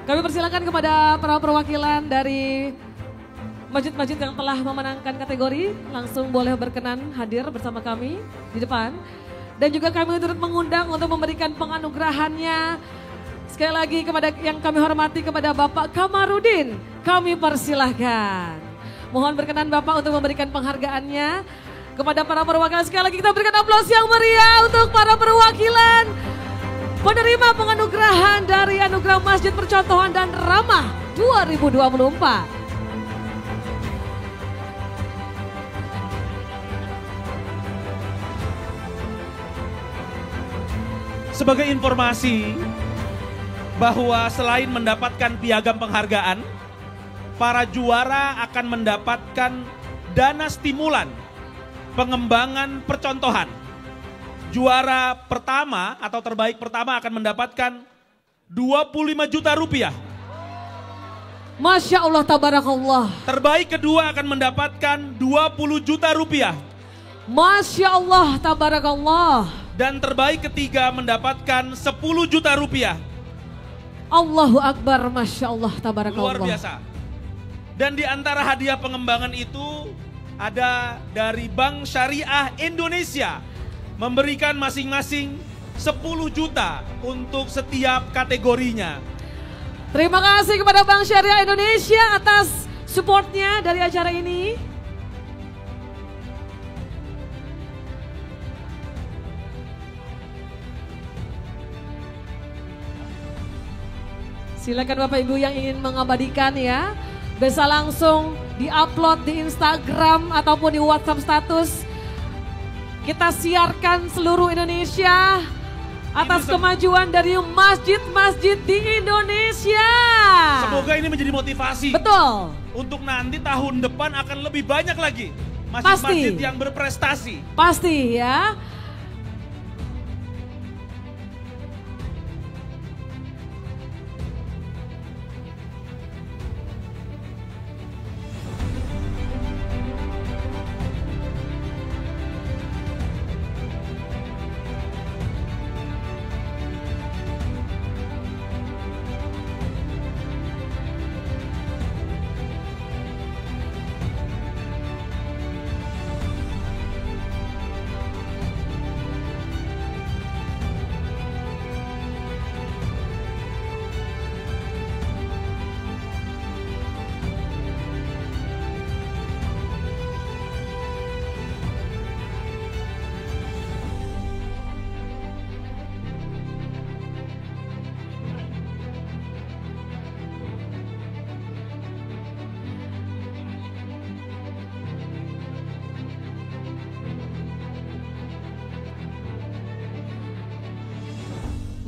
Kami persilakan kepada para perwakilan dari masjid-masjid yang telah memenangkan kategori, langsung boleh berkenan hadir bersama kami di depan. Dan juga kami turut mengundang untuk memberikan penganugerahannya. Sekali lagi kepada yang kami hormati kepada Bapak Kamarudin, kami persilahkan. Mohon berkenan Bapak untuk memberikan penghargaannya kepada para perwakilan. Sekali lagi kita berikan aplaus yang meriah untuk para perwakilan penerima penganugerahan dari Anugerah Masjid Percontohan dan Ramah 2024. Sebagai informasi bahwa selain mendapatkan piagam penghargaan, para juara akan mendapatkan dana stimulan pengembangan percontohan. Juara pertama atau terbaik pertama akan mendapatkan 25 juta rupiah. Masya Allah, tabarakallah. Terbaik kedua akan mendapatkan 20 juta rupiah. Masya Allah, tabarakallah. Dan terbaik ketiga mendapatkan 10 juta rupiah. Allahu Akbar, Masya Allah, tabarakallah. Luar biasa. Dan di antara hadiah pengembangan itu ada dari Bank Syariah Indonesia memberikan masing-masing 10 juta untuk setiap kategorinya. Terima kasih kepada Bank Syariah Indonesia atas supportnya dari acara ini. Silakan Bapak Ibu yang ingin mengabadikan ya, bisa langsung di-upload di Instagram ataupun di WhatsApp status. Kita siarkan seluruh Indonesia atas kemajuan dari masjid-masjid di Indonesia. Semoga ini menjadi motivasi. Betul. Untuk nanti tahun depan akan lebih banyak lagi masjid-masjid yang berprestasi. Pasti ya.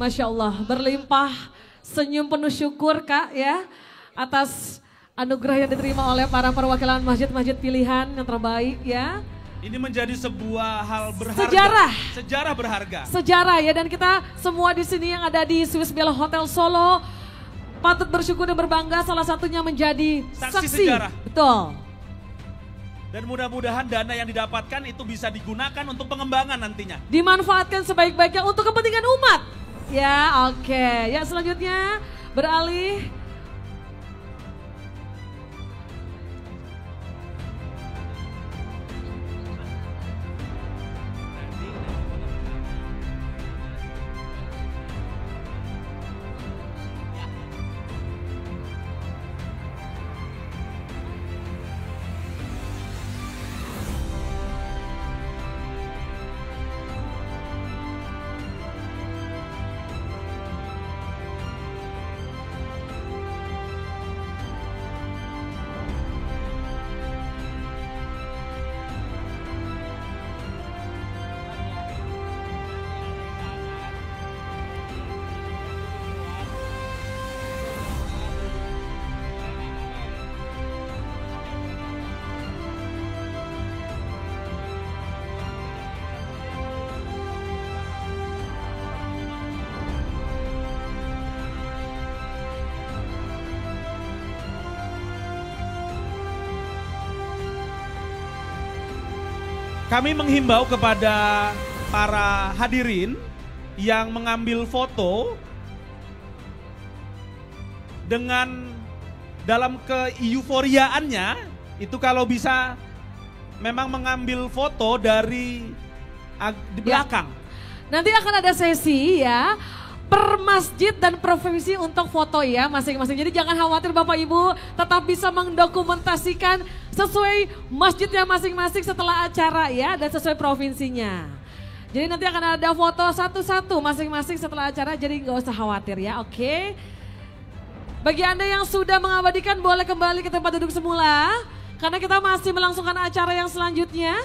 Masya Allah, berlimpah senyum penuh syukur Kak ya atas anugerah yang diterima oleh para perwakilan masjid-masjid pilihan yang terbaik ya. Ini menjadi sebuah hal berharga. Sejarah berharga. Sejarah ya, dan kita semua di sini yang ada di Swiss Bell Hotel Solo patut bersyukur dan berbangga, salah satunya menjadi saksi sejarah. Betul. Dan mudah-mudahan dana yang didapatkan itu bisa digunakan untuk pengembangan nantinya. Dimanfaatkan sebaik-baiknya untuk kepentingan umat. Ya, oke. Ya, selanjutnya beralih. Kami menghimbau kepada para hadirin yang mengambil foto dengan dalam keeuforiaannya itu kalau bisa memang mengambil foto dari di belakang. Nanti akan ada sesi ya, per masjid dan provinsi untuk foto ya masing-masing. Jadi jangan khawatir Bapak Ibu, tetap bisa mendokumentasikan sesuai masjidnya masing-masing setelah acara ya, dan sesuai provinsinya. Jadi nanti akan ada foto satu-satu masing-masing setelah acara, jadi nggak usah khawatir ya, oke? Bagi Anda yang sudah mengabadikan boleh kembali ke tempat duduk semula, karena kita masih melangsungkan acara yang selanjutnya.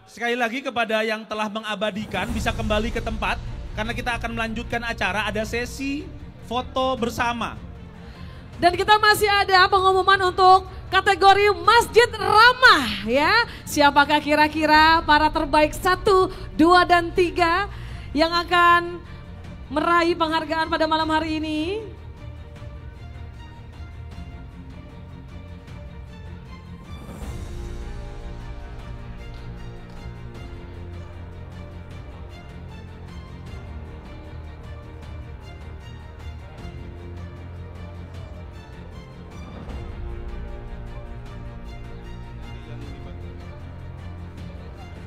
Sekali lagi kepada yang telah mengabadikan bisa kembali ke tempat, karena kita akan melanjutkan acara, ada sesi foto bersama. Dan kita masih ada pengumuman untuk kategori Masjid Ramah ya. Siapakah kira-kira para terbaik 1, 2, dan 3 yang akan meraih penghargaan pada malam hari ini?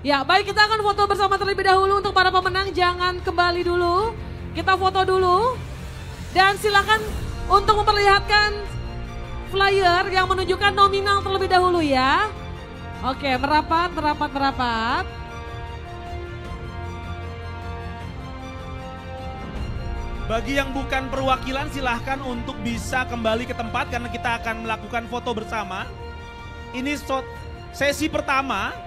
Ya baik, kita akan foto bersama terlebih dahulu. Untuk para pemenang jangan kembali dulu, kita foto dulu. Dan silakan untuk memperlihatkan flyer yang menunjukkan nominal terlebih dahulu ya. Oke, merapat. Bagi yang bukan perwakilan silahkan untuk bisa kembali ke tempat karena kita akan melakukan foto bersama. Ini sesi pertama.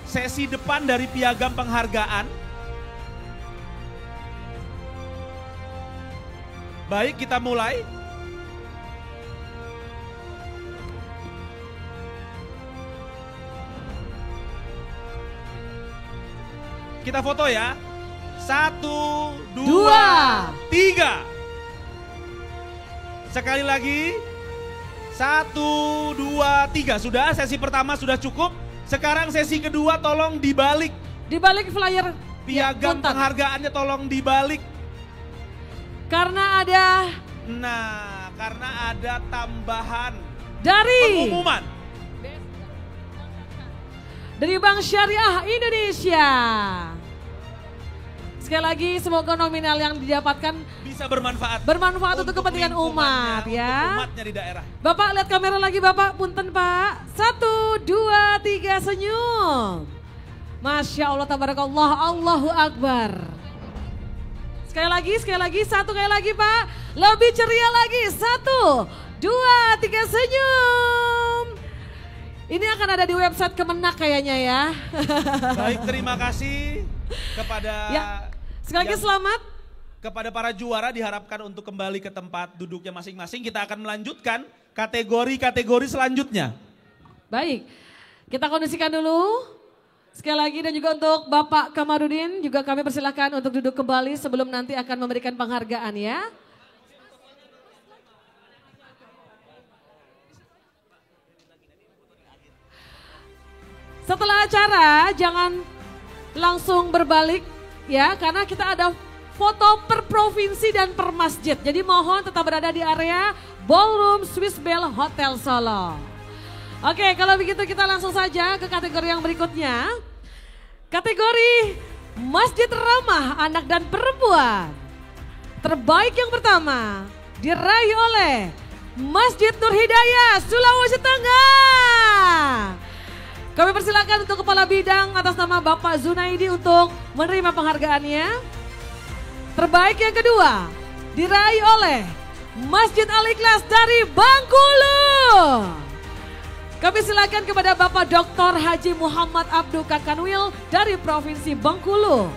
Sesi depan dari piagam penghargaan. Baik, kita mulai. Kita foto ya. 1, 2, 3. Sekali lagi. 1, 2, 3. Sudah, sesi pertama sudah cukup. Sekarang sesi kedua tolong dibalik. Dibalik flyer. Piagam penghargaannya tolong dibalik. Karena ada. Nah, karena ada tambahan. Dari. Pengumuman. Dari Bank Syariah Indonesia. Sekali lagi semoga nominal yang didapatkan bisa bermanfaat. Bermanfaat untuk kepentingan umat ya. Untuk umatnya di daerah. Bapak lihat kamera lagi Bapak, punten Pak. 1, 2, 3 senyum. Masya Allah, tabarakallah, Allahu Akbar. Sekali lagi, 1 kali lagi Pak. Lebih ceria lagi, 1, 2, 3 senyum. Ini akan ada di website Kemenak kayaknya ya. Baik, terima kasih kepada sekali lagi selamat. Kepada para juara diharapkan untuk kembali ke tempat duduknya masing-masing. Kita akan melanjutkan kategori-kategori selanjutnya. Baik, kita kondisikan dulu. Sekali lagi dan juga untuk Bapak Kamarudin juga kami persilahkan untuk duduk kembali sebelum nanti akan memberikan penghargaan ya. Setelah acara jangan langsung berbalik ya, karena kita ada foto per provinsi dan per masjid. Jadi mohon tetap berada di area Ballroom Swiss Bell Hotel Solo. Oke, kalau begitu kita langsung saja ke kategori yang berikutnya. Kategori Masjid Ramah Anak dan Perempuan. Terbaik yang pertama diraih oleh Masjid Nur Hidayah, Sulawesi Tengah. Kami persilakan untuk Kepala Bidang atas nama Bapak Zunaidi untuk menerima penghargaannya. Terbaik yang kedua diraih oleh Masjid Al-Ikhlas dari Bengkulu. Kami silakan kepada Bapak Dr. Haji Muhammad Abdul Kakanwil dari Provinsi Bengkulu.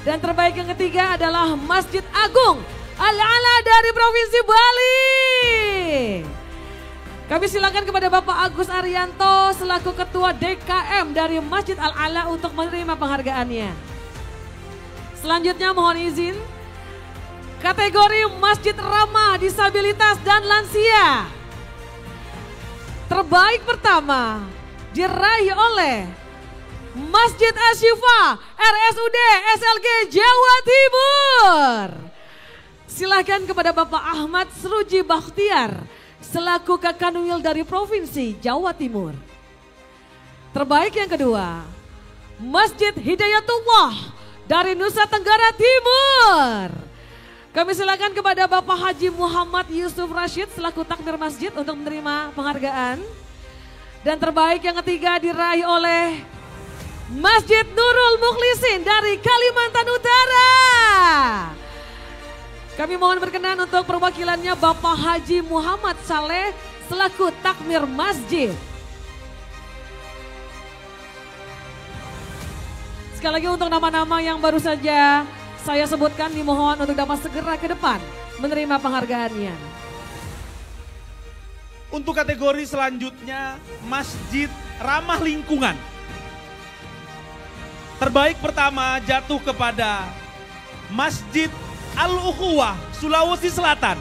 Dan terbaik yang ketiga adalah Masjid Agung Al-Ala dari Provinsi Bali. Kami silakan kepada Bapak Agus Arianto selaku Ketua DKM dari Masjid Al-Ala untuk menerima penghargaannya. Selanjutnya mohon izin, kategori Masjid Ramah Disabilitas dan Lansia. Terbaik pertama diraih oleh Masjid Asyifa RSUD SLG Jawa Timur. Silakan kepada Bapak Ahmad Sruji Bakhtiar selaku Kakanwil dari Provinsi Jawa Timur. Terbaik yang kedua, Masjid Hidayatullah dari Nusa Tenggara Timur. Kami silakan kepada Bapak Haji Muhammad Yusuf Rashid selaku takmir masjid untuk menerima penghargaan. Dan terbaik yang ketiga diraih oleh Masjid Nurul Mukhlisin dari Kalimantan Utara. Kami mohon berkenan untuk perwakilannya Bapak Haji Muhammad Saleh selaku takmir masjid. Sekali lagi untuk nama-nama yang baru saja saya sebutkan dimohon untuk dapat segera ke depan menerima penghargaannya. Untuk kategori selanjutnya, Masjid Ramah Lingkungan. Terbaik pertama jatuh kepada Masjid Al-Ukhuwah, Sulawesi Selatan.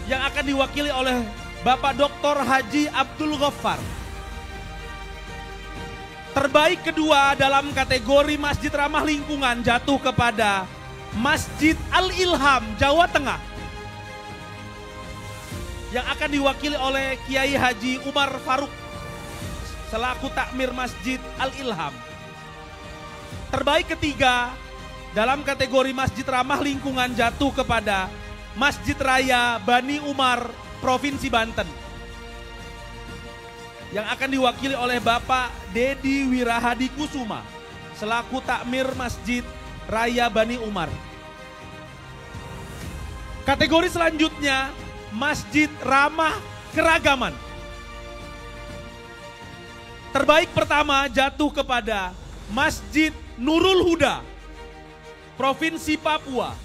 Yang akan diwakili oleh Bapak Dr. Haji Abdul Ghaffar. Terbaik kedua dalam kategori Masjid Ramah Lingkungan jatuh kepada Masjid Al-Ilham, Jawa Tengah. Yang akan diwakili oleh Kiai Haji Umar Faruk selaku takmir Masjid Al-Ilham. Terbaik ketiga dalam kategori Masjid Ramah Lingkungan jatuh kepada Masjid Raya Bani Umar, Provinsi Banten. Yang akan diwakili oleh Bapak Dedi Wirahadi Kusuma selaku takmir Masjid Raya Bani Umar. Kategori selanjutnya Masjid Ramah Keragaman. Terbaik pertama jatuh kepada Masjid Nurul Huda, Provinsi Papua.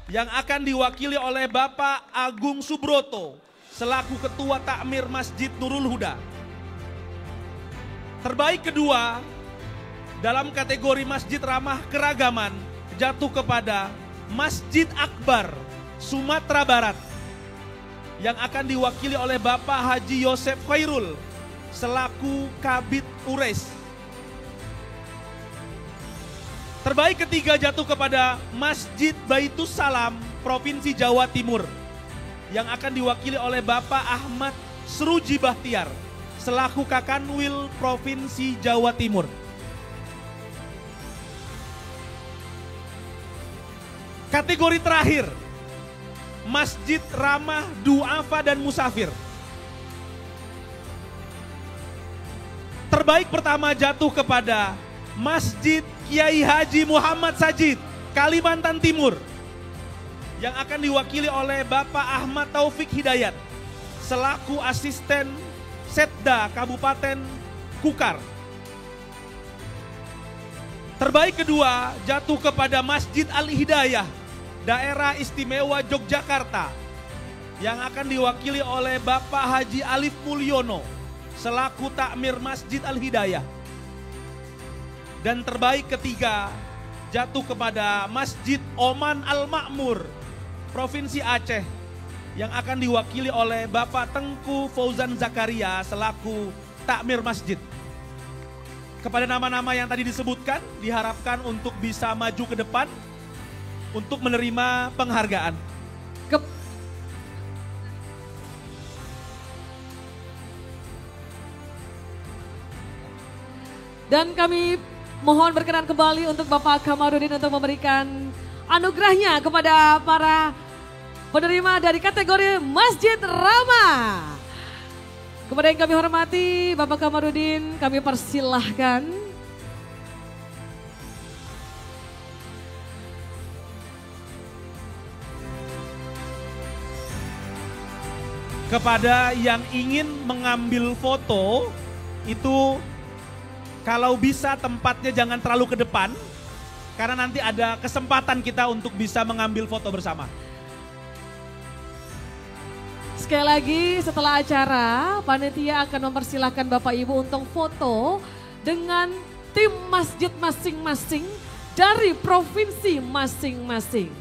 Yang akan diwakili oleh Bapak Agung Subroto selaku Ketua Takmir Masjid Nurul Huda. Terbaik kedua dalam kategori Masjid Ramah Keragaman jatuh kepada Masjid Akbar, Sumatera Barat. Yang akan diwakili oleh Bapak Haji Yosef Khairul selaku Kabid Ures. Terbaik ketiga jatuh kepada Masjid Baitus Salam, Provinsi Jawa Timur. Yang akan diwakili oleh Bapak Ahmad Sruji Bahtiar selaku Kakanwil Provinsi Jawa Timur. Kategori terakhir, Masjid Ramah Du'afa dan Musafir. Terbaik pertama jatuh kepada Masjid Kiai Haji Muhammad Sajid, Kalimantan Timur. Yang akan diwakili oleh Bapak Ahmad Taufik Hidayat selaku Asisten Setda Kabupaten Kukar. Terbaik kedua jatuh kepada Masjid Al-Hidayah, Daerah Istimewa Yogyakarta. Yang akan diwakili oleh Bapak Haji Alif Mulyono selaku takmir Masjid Al-Hidayah. Dan terbaik ketiga jatuh kepada Masjid Oman Al-Makmur, Provinsi Aceh, yang akan diwakili oleh Bapak Tengku Fauzan Zakaria selaku takmir masjid. Kepada nama-nama yang tadi disebutkan diharapkan untuk bisa maju ke depan untuk menerima penghargaan. Dan kami mohon berkenan kembali untuk Bapak Kamarudin untuk memberikan anugerahnya kepada para penerima dari kategori Masjid Ramah. Kepada yang kami hormati Bapak Kamarudin, kami persilahkan. Kepada yang ingin mengambil foto, itu kalau bisa tempatnya jangan terlalu ke depan, karena nanti ada kesempatan kita untuk bisa mengambil foto bersama. Sekali lagi setelah acara, panitia akan mempersilahkan Bapak Ibu untuk foto dengan tim masjid masing-masing dari provinsi masing-masing.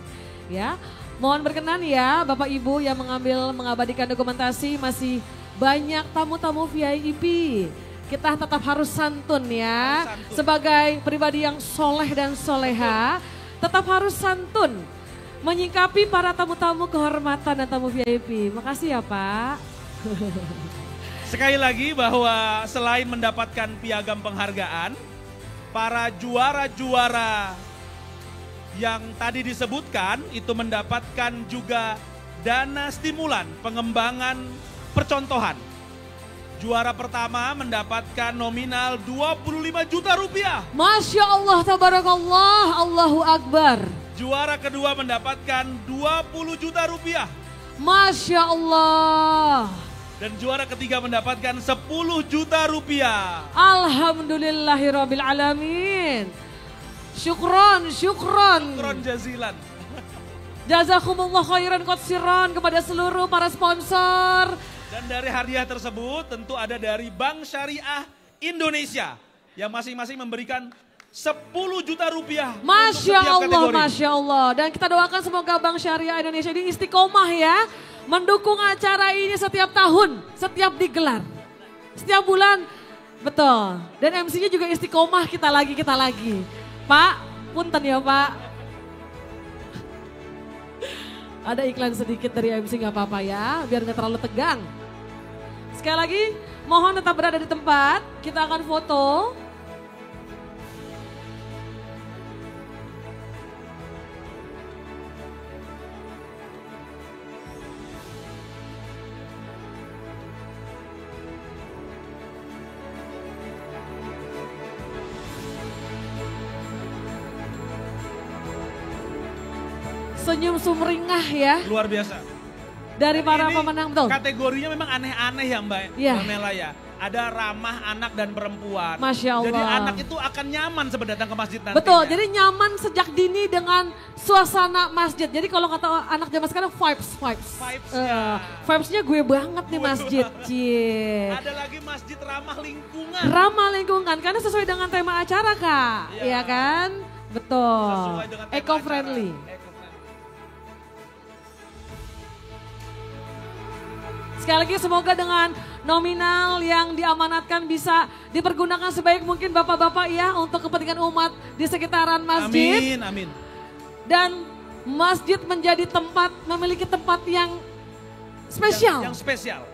Ya, mohon berkenan ya Bapak Ibu yang mengabadikan dokumentasi, masih banyak tamu-tamu VIP. Kita tetap harus santun ya, sebagai pribadi yang soleh dan soleha, tetap harus santun menyikapi para tamu-tamu kehormatan dan tamu VIP. Makasih ya Pak. Sekali lagi bahwa selain mendapatkan piagam penghargaan, para juara-juara yang tadi disebutkan itu mendapatkan juga dana stimulan pengembangan percontohan. Juara pertama mendapatkan nominal 25 juta rupiah. Masya Allah, tabarakallah, Allahu Akbar. Juara kedua mendapatkan 20 juta rupiah. Masya Allah. Dan juara ketiga mendapatkan 10 juta rupiah. Alhamdulillahirabbil alamin. Syukron. Syukron jazilan. Jazakumullah khairan qatsiran kepada seluruh para sponsor. Dan dari hadiah tersebut tentu ada dari Bank Syariah Indonesia yang masing-masing memberikan 10 juta rupiah. Masya untuk setiap Allah, kategori. Masya Allah. Dan kita doakan semoga Bank Syariah Indonesia ini istiqomah ya. Mendukung acara ini setiap tahun, setiap digelar. Setiap bulan, betul. Dan MC-nya juga istiqomah kita lagi. Pak, punten ya Pak. Ada iklan sedikit dari MC gak apa-apa ya, biar gak terlalu tegang. Sekali lagi, mohon tetap berada di tempat, kita akan foto. Senyum sumringah ya. Luar biasa. Dari para Ini pemenang, betul. Kategorinya memang aneh-aneh ya Mbak Iya. Mela ya. Ada ramah anak dan perempuan. Masya Allah. Jadi anak itu akan nyaman sebenarnya datang ke masjid nantinya. Betul, jadi nyaman sejak dini dengan suasana masjid. Jadi kalau kata anak zaman sekarang vibes. Vibes-nya gue banget nih masjid. Cie. Ada lagi masjid ramah lingkungan. Ramah lingkungan, karena sesuai dengan tema acara Kak. Iya kan? Betul. Sesuai dengan tema Eco-friendly. acara. Sekali lagi semoga dengan nominal yang diamanatkan bisa dipergunakan sebaik mungkin Bapak-Bapak ya untuk kepentingan umat di sekitaran masjid. Amin. Dan masjid menjadi tempat, memiliki tempat yang spesial. Yang spesial.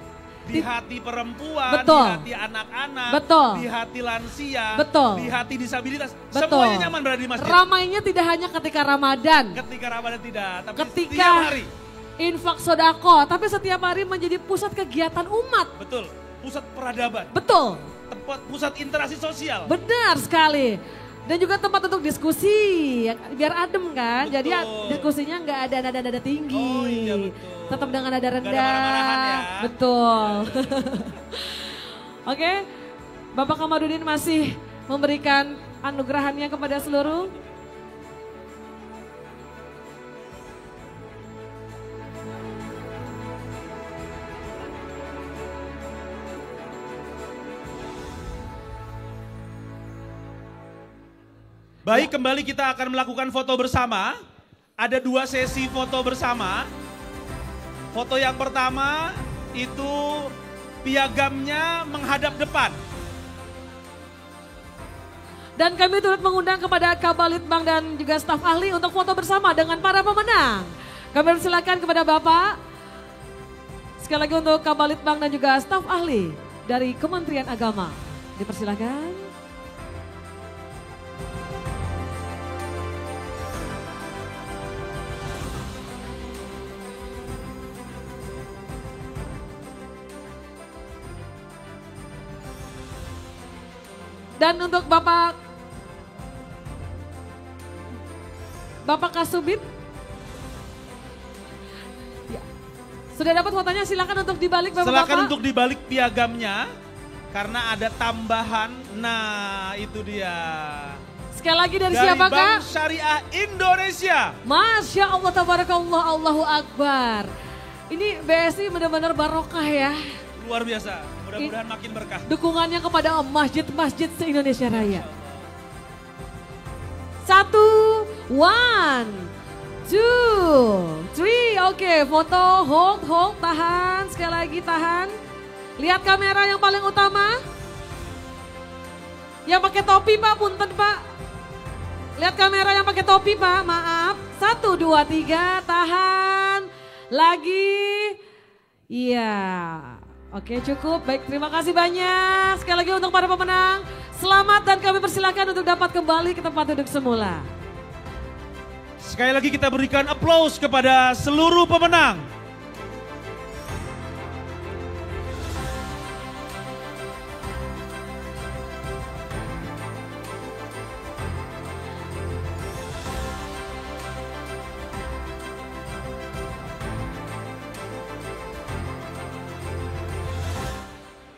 Di hati perempuan, Betul. di hati anak-anak, Betul. di hati lansia, Betul. di hati disabilitas. Betul. Semuanya nyaman berada di masjid. Ramainya tidak hanya ketika Ramadan. Ketika Ramadan tidak, tapi Ketika setiap hari. infak sodako, tapi setiap hari menjadi pusat kegiatan umat. Betul, pusat peradaban, Betul, tempat pusat interaksi sosial. benar sekali. Dan juga tempat untuk diskusi, biar adem kan. Betul. Jadi diskusinya nggak ada nada-nada tinggi. Oh iya, betul. Tetap dengan nada rendah. Nggak ada marah-marahan ya. Betul. Oke, Bapak Kamarudin masih memberikan anugerahannya kepada seluruh. Baik, kembali kita akan melakukan foto bersama. Ada 2 sesi foto bersama. Foto yang pertama itu piagamnya menghadap depan. Dan kami turut mengundang kepada Kabalitbang dan juga staf ahli untuk foto bersama dengan para pemenang. Kami persilakan kepada Bapak. Sekali lagi untuk Kabalitbang dan juga staf ahli dari Kementerian Agama. Dipersilakan. Dan untuk Bapak Kasubit, ya. Sudah dapat fotonya, silakan untuk dibalik Bapak-Bapak. Silakan untuk dibalik piagamnya karena ada tambahan. Nah, itu dia. Sekali lagi dari siapa Kak? Bank Syariah Indonesia. Masya Allah, tabarakallah, Allahu Akbar. Ini BSI benar-benar barokah ya. Luar biasa. Mudah-mudahan makin berkah. Dukungannya kepada masjid-masjid se-Indonesia Raya. 1, 1, 2, 3. Oke, foto, hold, tahan. Sekali lagi tahan. Lihat kamera yang paling utama. Yang pakai topi Pak, punten Pak. Lihat kamera yang pakai topi Pak, maaf. 1, 2, 3, tahan. Lagi. Iya. Oke, cukup. Baik, terima kasih banyak. Sekali lagi untuk para pemenang, selamat dan kami persilakan untuk dapat kembali ke tempat duduk semula. Sekali lagi kita berikan aplaus kepada seluruh pemenang.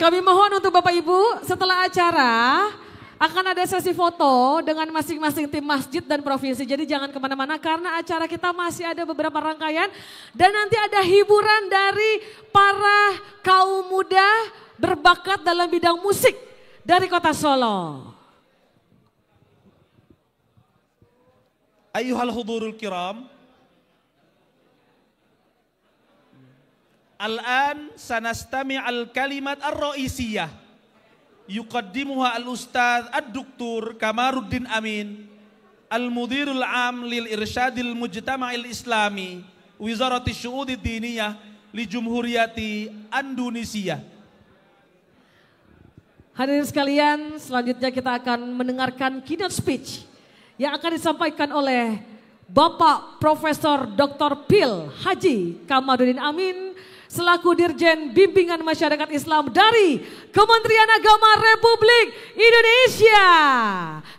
Kami mohon untuk Bapak Ibu setelah acara akan ada sesi foto dengan masing-masing tim masjid dan provinsi. Jadi jangan kemana-mana karena acara kita masih ada beberapa rangkaian. Dan nanti ada hiburan dari para kaum muda berbakat dalam bidang musik dari kota Solo. Ayyuhal hudurul kiram. Al-an sanastami' al-kalimat ar-ra'isiyah. Yuqaddimuha al-ustadz ad-doktor Kamaruddin Amin, al-mudirul am lil irsyadil mujtama'il islami, Wizarati Syu'udid Diniyah li Jumhuriyati Indonesia. Hadirin sekalian, selanjutnya kita akan mendengarkan keynote speech yang akan disampaikan oleh Bapak Profesor Dr. Pil Haji Kamaruddin Amin selaku Dirjen Bimbingan Masyarakat Islam dari Kementerian Agama Republik Indonesia.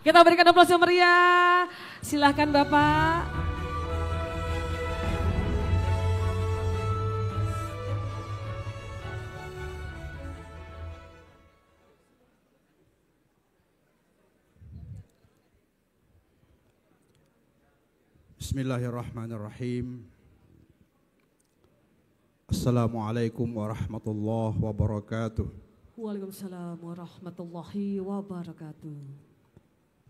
Kita berikan aplaus yang meriah. Silahkan Bapak. Bismillahirrahmanirrahim. Assalamualaikum warahmatullahi wabarakatuh. Waalaikumsalam warahmatullahi wabarakatuh.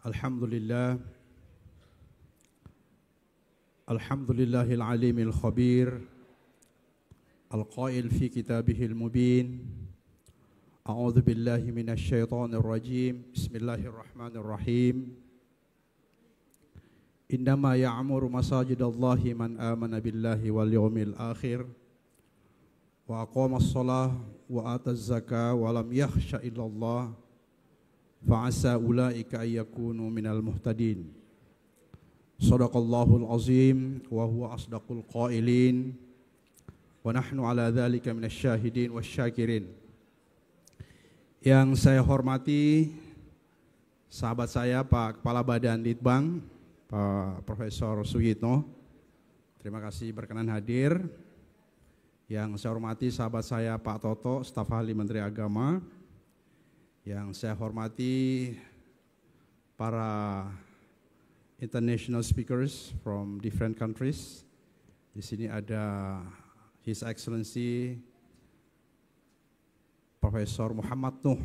Alhamdulillah. Alhamdulillahil alimil khabir. Al-qail fi kitabihil mubin. A'udzu billahi minasy syaithanir rajim. Bismillahirrahmanirrahim. Innama ya'muru masajidallahi man amana billahi wal yawmil akhir wa aqamas shalah wa ataz zakah wa lam yakhsha illallah fa asa ulaika ay yakunu minal muhtadin. Shadaqallahul azim wa huwa asdaqul qailin wa nahnu ala dzalika minasy syahidin wasyakirin. Yang saya hormati sahabat saya Pak Kepala Badan Litbang Pak Profesor Suyitno, terima kasih berkenan hadir. Yang saya hormati sahabat saya Pak Toto, staf ahli Menteri Agama. Yang saya hormati para international speakers from different countries. Di sini ada His Excellency Profesor Muhammad Nuh,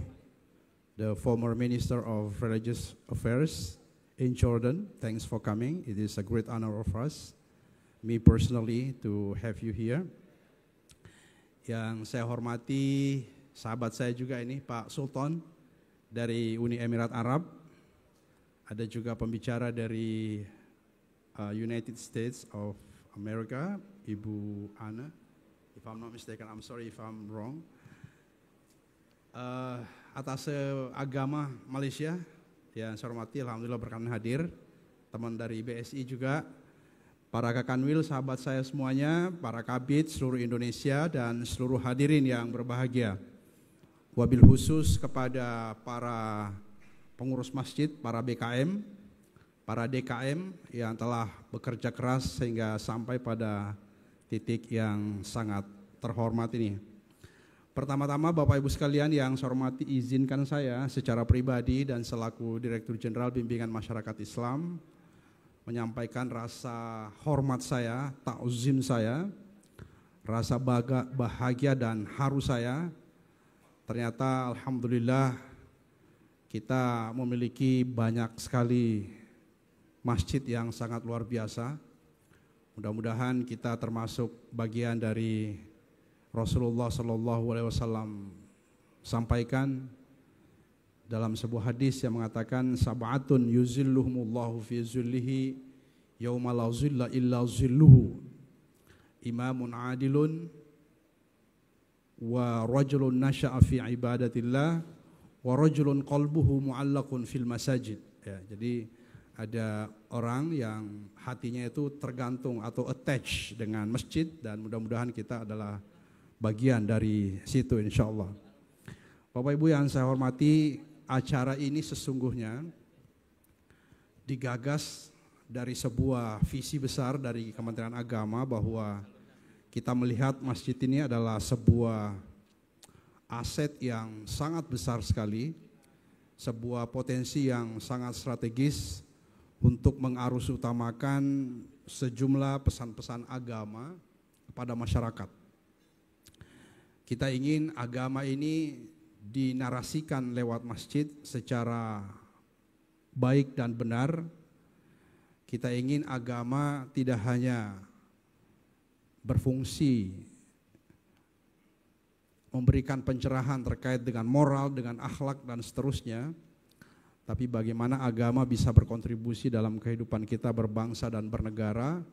the former Minister of Religious Affairs in Jordan. Thanks for coming. It is a great honor of us, me personally, to have you here. Yang saya hormati sahabat saya juga ini Pak Sultan dari Uni Emirat Arab. Ada juga pembicara dari United States of America, Ibu Ana. If I'm not mistaken, I'm sorry if I'm wrong. Atas agama Malaysia, yang saya hormati, alhamdulillah berkenan hadir. Teman dari BSI juga, para Kakanwil, sahabat saya semuanya, para kabid seluruh Indonesia dan seluruh hadirin yang berbahagia. Wabil khusus kepada para pengurus masjid, para BKM, para DKM yang telah bekerja keras sehingga sampai pada titik yang sangat terhormat ini. Pertama-tama Bapak Ibu sekalian yang saya hormati, izinkan saya secara pribadi dan selaku Direktur Jenderal Bimbingan Masyarakat Islam menyampaikan rasa hormat saya, ta'zim saya, rasa bahagia dan haru saya. Ternyata alhamdulillah kita memiliki banyak sekali masjid yang sangat luar biasa. Mudah-mudahan kita termasuk bagian dari Rasulullah SAW sampaikan dalam sebuah hadis yang mengatakan sab'atun yuzilluhumullahu fi zillihi yauma la zilla illa zilluhu, imamun adilun wa rajulun nasha'a fi ibadatillah wa rajulun qalbuhu mu'allaqun fil masajid. Ya, jadi ada orang yang hatinya itu tergantung atau attach dengan masjid, dan mudah-mudahan kita adalah bagian dari situ insya Allah. Bapak Ibu yang saya hormati, acara ini sesungguhnya digagas dari sebuah visi besar dari Kementerian Agama bahwa kita melihat masjid ini adalah sebuah aset yang sangat besar sekali, sebuah potensi yang sangat strategis untuk mengarusutamakan sejumlah pesan-pesan agama kepada masyarakat. Kita ingin agama ini dinarasikan lewat masjid secara baik dan benar. Kita ingin agama tidak hanya berfungsi memberikan pencerahan terkait dengan moral, dengan akhlak dan seterusnya, tapi bagaimana agama bisa berkontribusi dalam kehidupan kita berbangsa dan bernegara.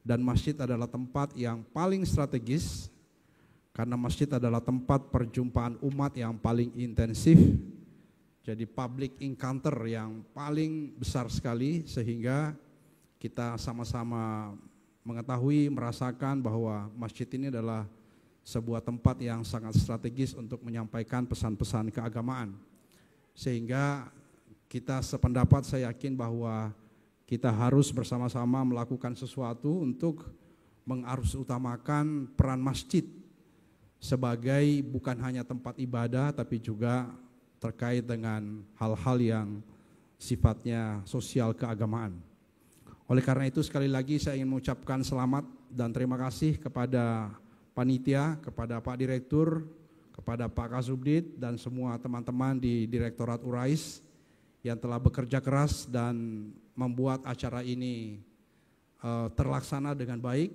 Dan masjid adalah tempat yang paling strategis, karena masjid adalah tempat perjumpaan umat yang paling intensif, jadi public encounter yang paling besar sekali, sehingga kita sama-sama mengetahui, merasakan bahwa masjid ini adalah sebuah tempat yang sangat strategis untuk menyampaikan pesan-pesan keagamaan. Sehingga kita sependapat, saya yakin bahwa kita harus bersama-sama melakukan sesuatu untuk mengarusutamakan peran masjid sebagai bukan hanya tempat ibadah, tapi juga terkait dengan hal-hal yang sifatnya sosial keagamaan. Oleh karena itu sekali lagi saya ingin mengucapkan selamat dan terima kasih kepada panitia, kepada Pak Direktur, kepada Pak Kasubdit dan semua teman-teman di Direktorat Urais yang telah bekerja keras dan membuat acara ini terlaksana dengan baik.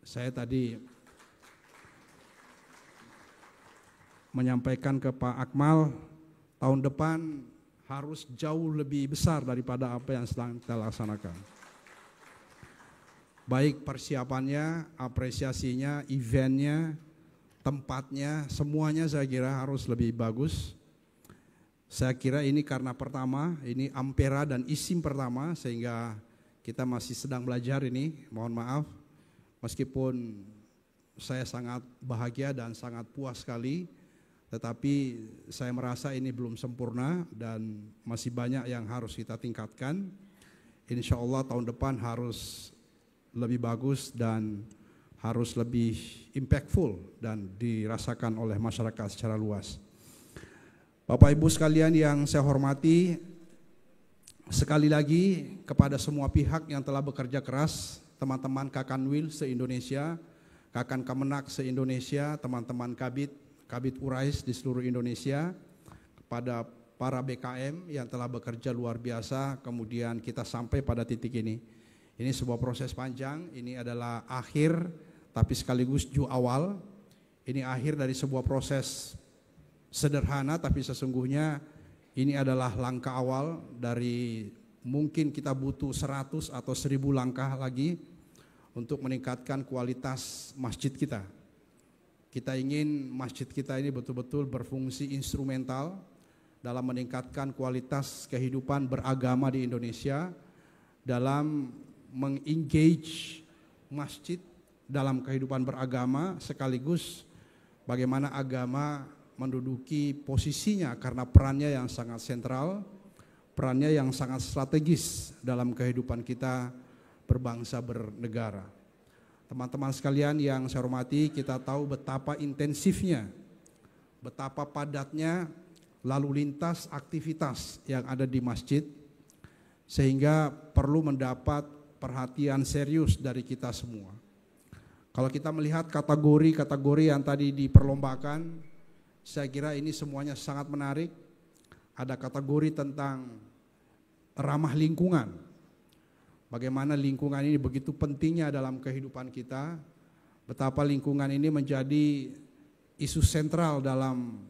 Saya tadi menyampaikan ke Pak Akmal, tahun depan harus jauh lebih besar daripada apa yang sedang kita laksanakan. Baik persiapannya, apresiasinya, eventnya, tempatnya, semuanya saya kira harus lebih bagus. Saya kira ini karena pertama, ini ampera dan isim pertama, sehingga kita masih sedang belajar ini, mohon maaf. Meskipun saya sangat bahagia dan sangat puas sekali, tetapi saya merasa ini belum sempurna dan masih banyak yang harus kita tingkatkan. Insya Allah tahun depan harus lebih bagus dan harus lebih impactful dan dirasakan oleh masyarakat secara luas. Bapak Ibu sekalian yang saya hormati, sekali lagi kepada semua pihak yang telah bekerja keras, teman-teman Kakanwil se-Indonesia, Kakan Kemenak se-Indonesia, teman-teman Kabit Urais di seluruh Indonesia, kepada para BKM yang telah bekerja luar biasa, kemudian kita sampai pada titik ini. Ini sebuah proses panjang, ini adalah akhir tapi sekaligus awal. Ini akhir dari sebuah proses sederhana, tapi sesungguhnya ini adalah langkah awal dari mungkin kita butuh 100 atau 1000 langkah lagi untuk meningkatkan kualitas masjid kita. Kita ingin masjid kita ini betul-betul berfungsi instrumental dalam meningkatkan kualitas kehidupan beragama di Indonesia, dalam mengengage masjid dalam kehidupan beragama, sekaligus bagaimana agama menduduki posisinya karena perannya yang sangat sentral, perannya yang sangat strategis dalam kehidupan kita berbangsa bernegara. Teman-teman sekalian yang saya hormati, kita tahu betapa intensifnya, betapa padatnya lalu lintas aktivitas yang ada di masjid, sehingga perlu mendapat perhatian serius dari kita semua. Kalau kita melihat kategori-kategori yang tadi diperlombakan, saya kira ini semuanya sangat menarik. Ada kategori tentang ramah lingkungan. Bagaimana lingkungan ini begitu pentingnya dalam kehidupan kita. Betapa lingkungan ini menjadi isu sentral dalam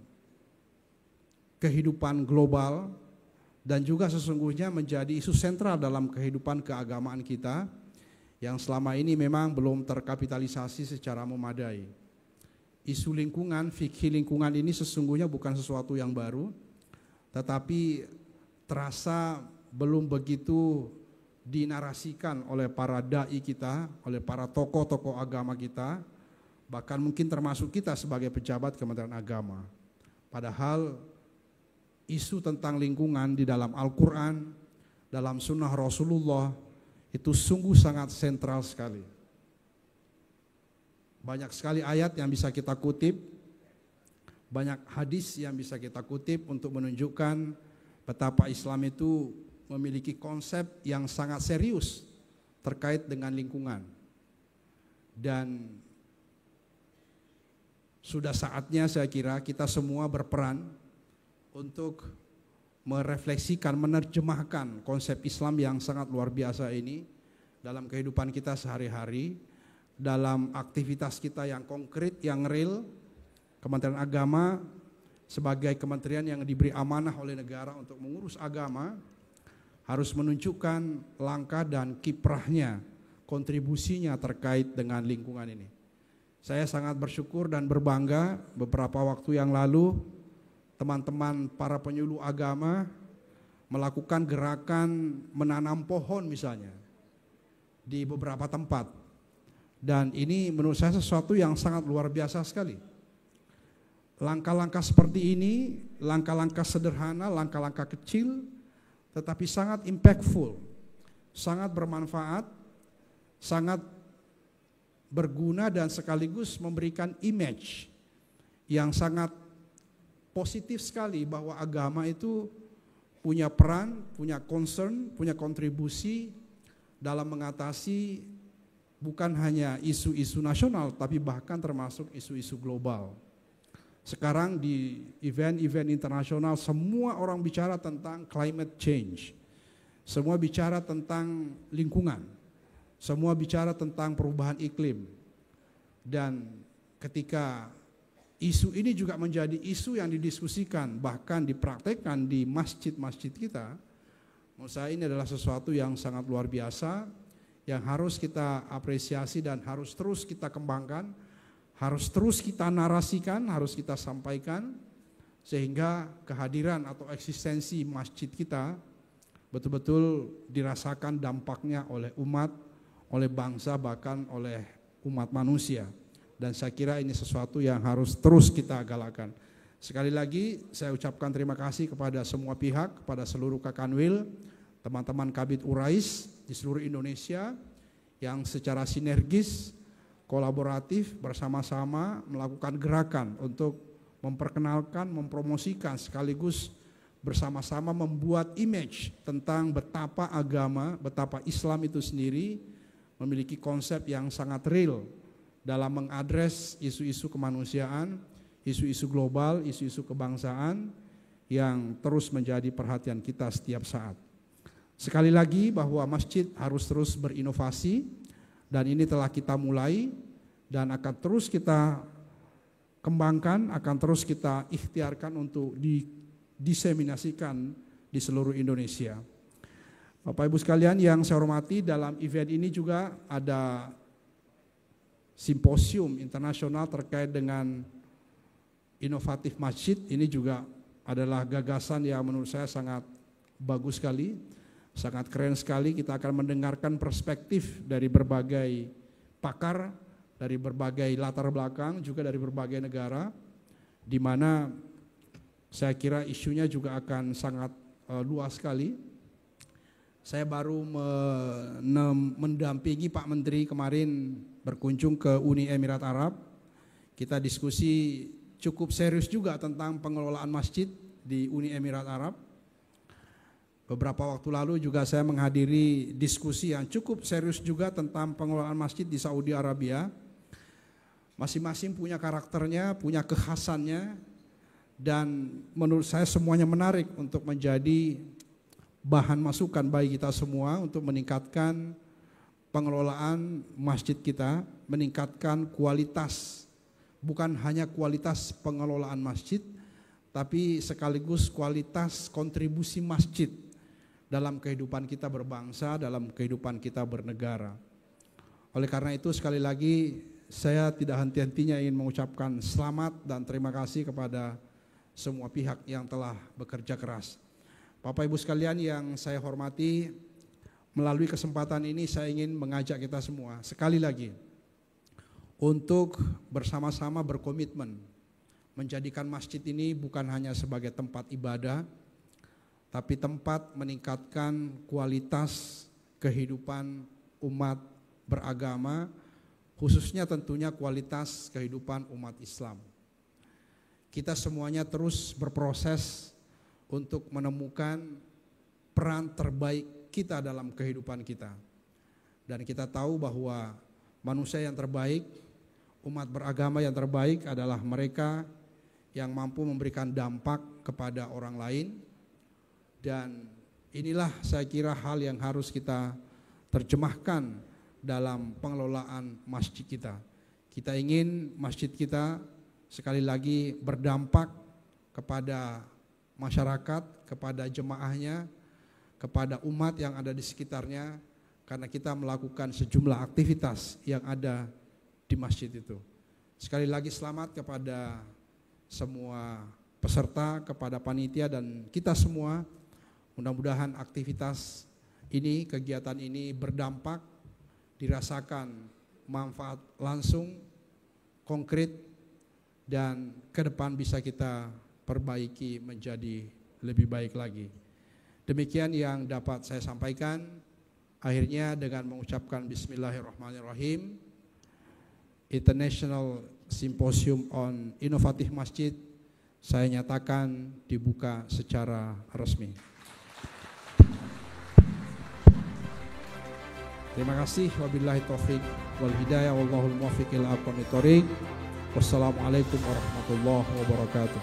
kehidupan global. Dan juga sesungguhnya menjadi isu sentral dalam kehidupan keagamaan kita, yang selama ini memang belum terkapitalisasi secara memadai. Isu lingkungan, fikih lingkungan ini sesungguhnya bukan sesuatu yang baru, tetapi terasa belum begitu dinarasikan oleh para dai kita, oleh para tokoh-tokoh agama kita, bahkan mungkin termasuk kita sebagai pejabat Kementerian Agama. Padahal isu tentang lingkungan di dalam Al-Quran, dalam sunnah Rasulullah itu sungguh sangat sentral sekali. Banyak sekali ayat yang bisa kita kutip, banyak hadis yang bisa kita kutip untuk menunjukkan betapa Islam itu memiliki konsep yang sangat serius terkait dengan lingkungan. Dan sudah saatnya saya kira kita semua berperan untuk merefleksikan, menerjemahkan konsep Islam yang sangat luar biasa ini dalam kehidupan kita sehari-hari, dalam aktivitas kita yang konkret, yang real. Kementerian Agama sebagai kementerian yang diberi amanah oleh negara untuk mengurus agama harus menunjukkan langkah dan kiprahnya, kontribusinya terkait dengan lingkungan ini. Saya sangat bersyukur dan berbangga beberapa waktu yang lalu teman-teman para penyuluh agama melakukan gerakan menanam pohon misalnya di beberapa tempat. Dan ini menurut saya sesuatu yang sangat luar biasa sekali. Langkah-langkah seperti ini, langkah-langkah sederhana, langkah-langkah kecil, tetapi sangat impactful, sangat bermanfaat, sangat berguna dan sekaligus memberikan image yang sangat positif sekali bahwa agama itu punya peran, punya concern, punya kontribusi dalam mengatasi bukan hanya isu-isu nasional tapi bahkan termasuk isu-isu global. Sekarang di event-event internasional semua orang bicara tentang climate change, semua bicara tentang lingkungan, semua bicara tentang perubahan iklim. Dan ketika isu ini juga menjadi isu yang didiskusikan bahkan dipraktekkan di masjid-masjid kita, menurut saya ini adalah sesuatu yang sangat luar biasa yang harus kita apresiasi dan harus terus kita kembangkan, harus terus kita narasikan, harus kita sampaikan sehingga kehadiran atau eksistensi masjid kita betul-betul dirasakan dampaknya oleh umat, oleh bangsa, bahkan oleh umat manusia. Dan saya kira ini sesuatu yang harus terus kita galakan. Sekali lagi saya ucapkan terima kasih kepada semua pihak, kepada seluruh Kakanwil, teman-teman Kabid Urais di seluruh Indonesia yang secara sinergis, kolaboratif bersama-sama melakukan gerakan untuk memperkenalkan, mempromosikan sekaligus bersama-sama membuat image tentang betapa agama, betapa Islam itu sendiri memiliki konsep yang sangat real dalam mengadres isu-isu kemanusiaan, isu-isu global, isu-isu kebangsaan yang terus menjadi perhatian kita setiap saat. Sekali lagi bahwa masjid harus terus berinovasi dan ini telah kita mulai dan akan terus kita kembangkan, akan terus kita ikhtiarkan untuk didiseminasikan di seluruh Indonesia. Bapak Ibu sekalian yang saya hormati, dalam event ini juga ada simposium internasional terkait dengan inovatif masjid. Ini juga adalah gagasan yang menurut saya sangat bagus sekali, sangat keren sekali. Kita akan mendengarkan perspektif dari berbagai pakar, dari berbagai latar belakang, juga dari berbagai negara, di mana saya kira isunya juga akan sangat luas sekali. Saya baru mendampingi Pak Menteri kemarin berkunjung ke Uni Emirat Arab. Kita diskusi cukup serius juga tentang pengelolaan masjid di Uni Emirat Arab. Beberapa waktu lalu juga saya menghadiri diskusi yang cukup serius juga tentang pengelolaan masjid di Saudi Arabia. Masing-masing punya karakternya, punya kekhasannya, dan menurut saya semuanya menarik untuk menjadi bahan masukan bagi kita semua untuk meningkatkan pengelolaan masjid kita, meningkatkan kualitas, bukan hanya kualitas pengelolaan masjid, tapi sekaligus kualitas kontribusi masjid dalam kehidupan kita berbangsa, dalam kehidupan kita bernegara. Oleh karena itu sekali lagi saya tidak henti-hentinya ingin mengucapkan selamat dan terima kasih kepada semua pihak yang telah bekerja keras. Bapak Ibu sekalian yang saya hormati, melalui kesempatan ini saya ingin mengajak kita semua sekali lagi untuk bersama-sama berkomitmen menjadikan masjid ini bukan hanya sebagai tempat ibadah, tapi tempat meningkatkan kualitas kehidupan umat beragama, khususnya tentunya kualitas kehidupan umat Islam. Kita semuanya terus berproses untuk menemukan peran terbaik kita dalam kehidupan kita. Dan kita tahu bahwa manusia yang terbaik, umat beragama yang terbaik adalah mereka yang mampu memberikan dampak kepada orang lain. Dan inilah saya kira hal yang harus kita terjemahkan dalam pengelolaan masjid kita. Kita ingin masjid kita sekali lagi berdampak kepada masyarakat, kepada jemaahnya, kepada umat yang ada di sekitarnya, karena kita melakukan sejumlah aktivitas yang ada di masjid itu. Sekali lagi selamat kepada semua peserta, kepada panitia dan kita semua. Mudah-mudahan aktivitas ini, kegiatan ini berdampak, dirasakan manfaat langsung, konkret, dan ke depan bisa kita perbaiki menjadi lebih baik lagi. Demikian yang dapat saya sampaikan. Akhirnya dengan mengucapkan Bismillahirrahmanirrahim, International Symposium on Innovative Masjid saya nyatakan dibuka secara resmi. Terima kasih. Wabillahi taufik wal hidayah wallahul muwaffiq ila aqwamit thoriq. Wassalamualaikum warahmatullahi wabarakatuh.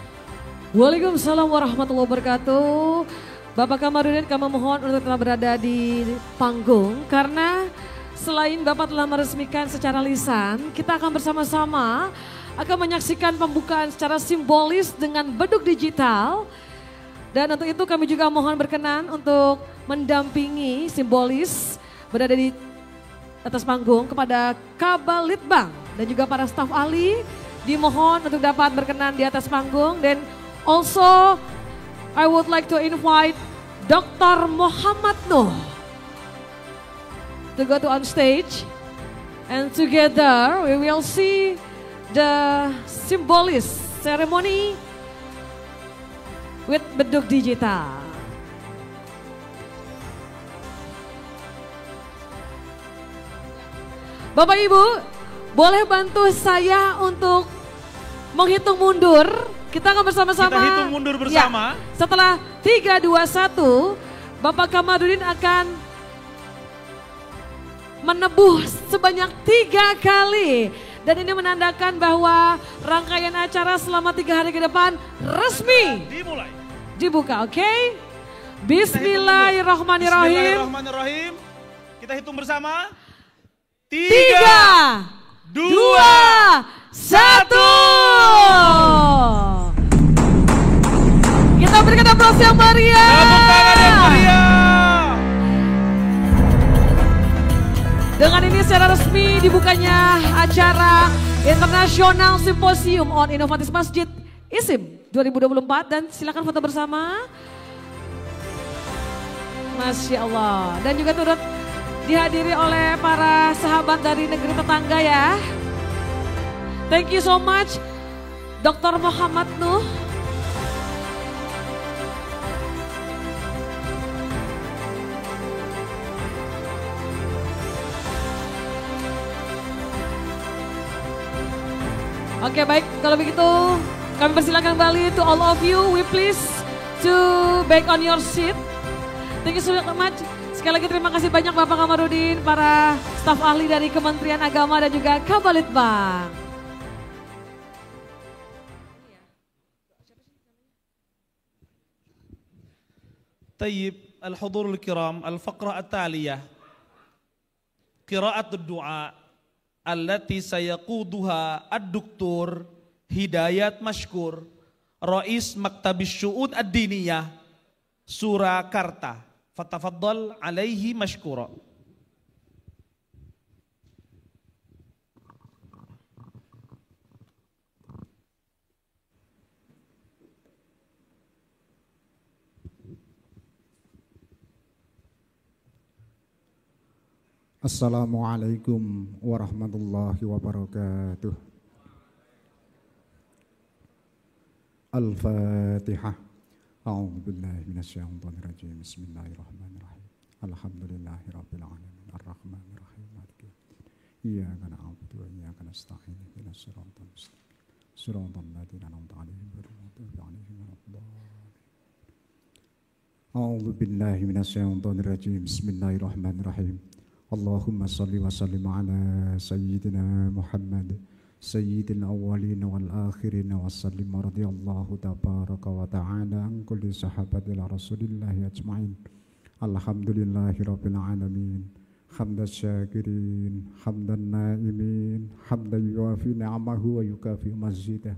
Waalaikumsalam warahmatullahi wabarakatuh. Bapak Kamarudin, kami mohon untuk telah berada di panggung karena selain Bapak telah meresmikan secara lisan, kita akan bersama-sama akan menyaksikan pembukaan secara simbolis dengan beduk digital. Dan untuk itu kami juga mohon berkenan untuk mendampingi simbolis berada di atas panggung kepada Kabalitbang dan juga para staf ahli dimohon untuk dapat berkenan di atas panggung. Dan also I would like to invite Dr. Muhammad Nuh to go to on stage, and together we will see the symbolis ceremony with beduk digital. Bapak Ibu, boleh bantu saya untuk menghitung mundur. Kita akan bersama-sama. Kita hitung mundur bersama. Ya, setelah 3, 2, 1, Bapak Kamarudin akan menebuh sebanyak 3 kali. Dan ini menandakan bahwa rangkaian acara selama 3 hari ke depan resmi dimulai. Dibuka, oke? Bismillahirrahmanirrahim. Bismillahirrahmanirrahim. Kita hitung bersama. 3, 2, 1. Kita berikan aplaus yang meriah. Tepuk tangan yang meriah. Dengan ini secara resmi dibukanya acara International Symposium on Innovative Masjid ISIM 2024 dan silakan foto bersama. Masya Allah. Dan juga turut dihadiri oleh para sahabat dari negeri tetangga ya. Thank you so much Dr. Muhammad Nuh. Oke, baik, kalau begitu kami persilakan kembali to all of you, we please to back on your seat. Thank you so much. Sekali lagi terima kasih banyak Bapak Kamarudin, para staf ahli dari Kementerian Agama dan juga Kabalitbang. طيب الحضور الكرام الفقرة التالية قراءة الدعاء التي سيقودها الدكتور هدايات مشكور رئيس مكتب الشؤون الدينية سوراكرتا فتفضل عليه مشكورا. Assalamualaikum warahmatullahi wabarakatuh. Al-Fatihah. A'udzu billahi minasyaitonir rajim. Bismillahirrahmanirrahim. Alhamdulillahirabbil alamin. Arrahmanir rahim. Maliki yaumiddin. Iyyaka na'budu wa iyyaka nasta'in. Ihdinas siratal mustaqim. Siratal ladzina an'amta 'alaihim ghairil maghdubi 'alaihim waladdallin. A'udzu billahi minasyaitonir rajim. Bismillahirrahmanirrahim. Allahumma salli wa sallim ala sayyidina Muhammad sayyidil awwalin wal akhirin wa sallim radhiyallahu tabaraka wa ta'ala an kulli sahabatil rasulillahi ajma'in. Alhamdulillahi rabbil alamin. Hamdan syakirin, hamdan naimin, hamdan yuafi ni'amahu wa yukafi mazidah.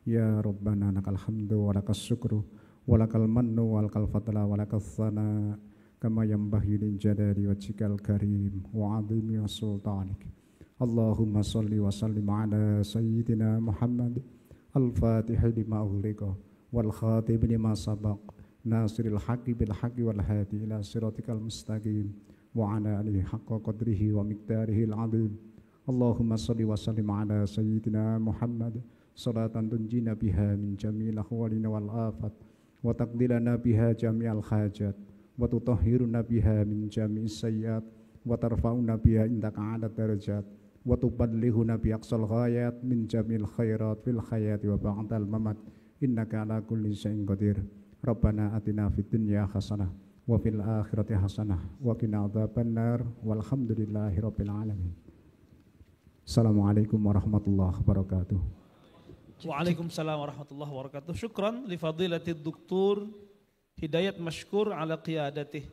Ya Rabbana lakal hamdu wa lakas syukru wa lakal mannu wa lakal fadla wa lakas thana kama yanbaghi lil jalali wajhikal karim wa 'azimi sultanik. Allahumma salli wa sallim ala sayyidina Muhammad al-Fatihah lima ughliqa wal khatib lima sabaq nasiril haqqi bil haqqi wal hadi ila siratikal mustaqim wa ala alihi haqqa qadrihi wa miqdarihi al-'azim. Allahumma salli wa sallim ala sayyidina Muhammad salatan tunjina biha min jami'il ahwalina wal afat wa taqdilana biha jami'al hajat wa tutahhiruna biha min jami'is sayyiat wa tarfa'una biha indaka 'ala darajat wa tuballighuna bi aqsal ghayat min jamil khairat fil hayati wa ba'dal mamat innaka 'ala kulli syai'in qadir. Rabbana atina fid dunya hasanah wa fil akhirati hasanah wa qina adzabannar walhamdulillahi rabbil alamin. Assalamualaikum warahmatullahi wabarakatuh. Waalaikumsalam warahmatullahi wabarakatuh. Syukran li fadilatid Duktur Hidayat Mashkur ala qiyadatih.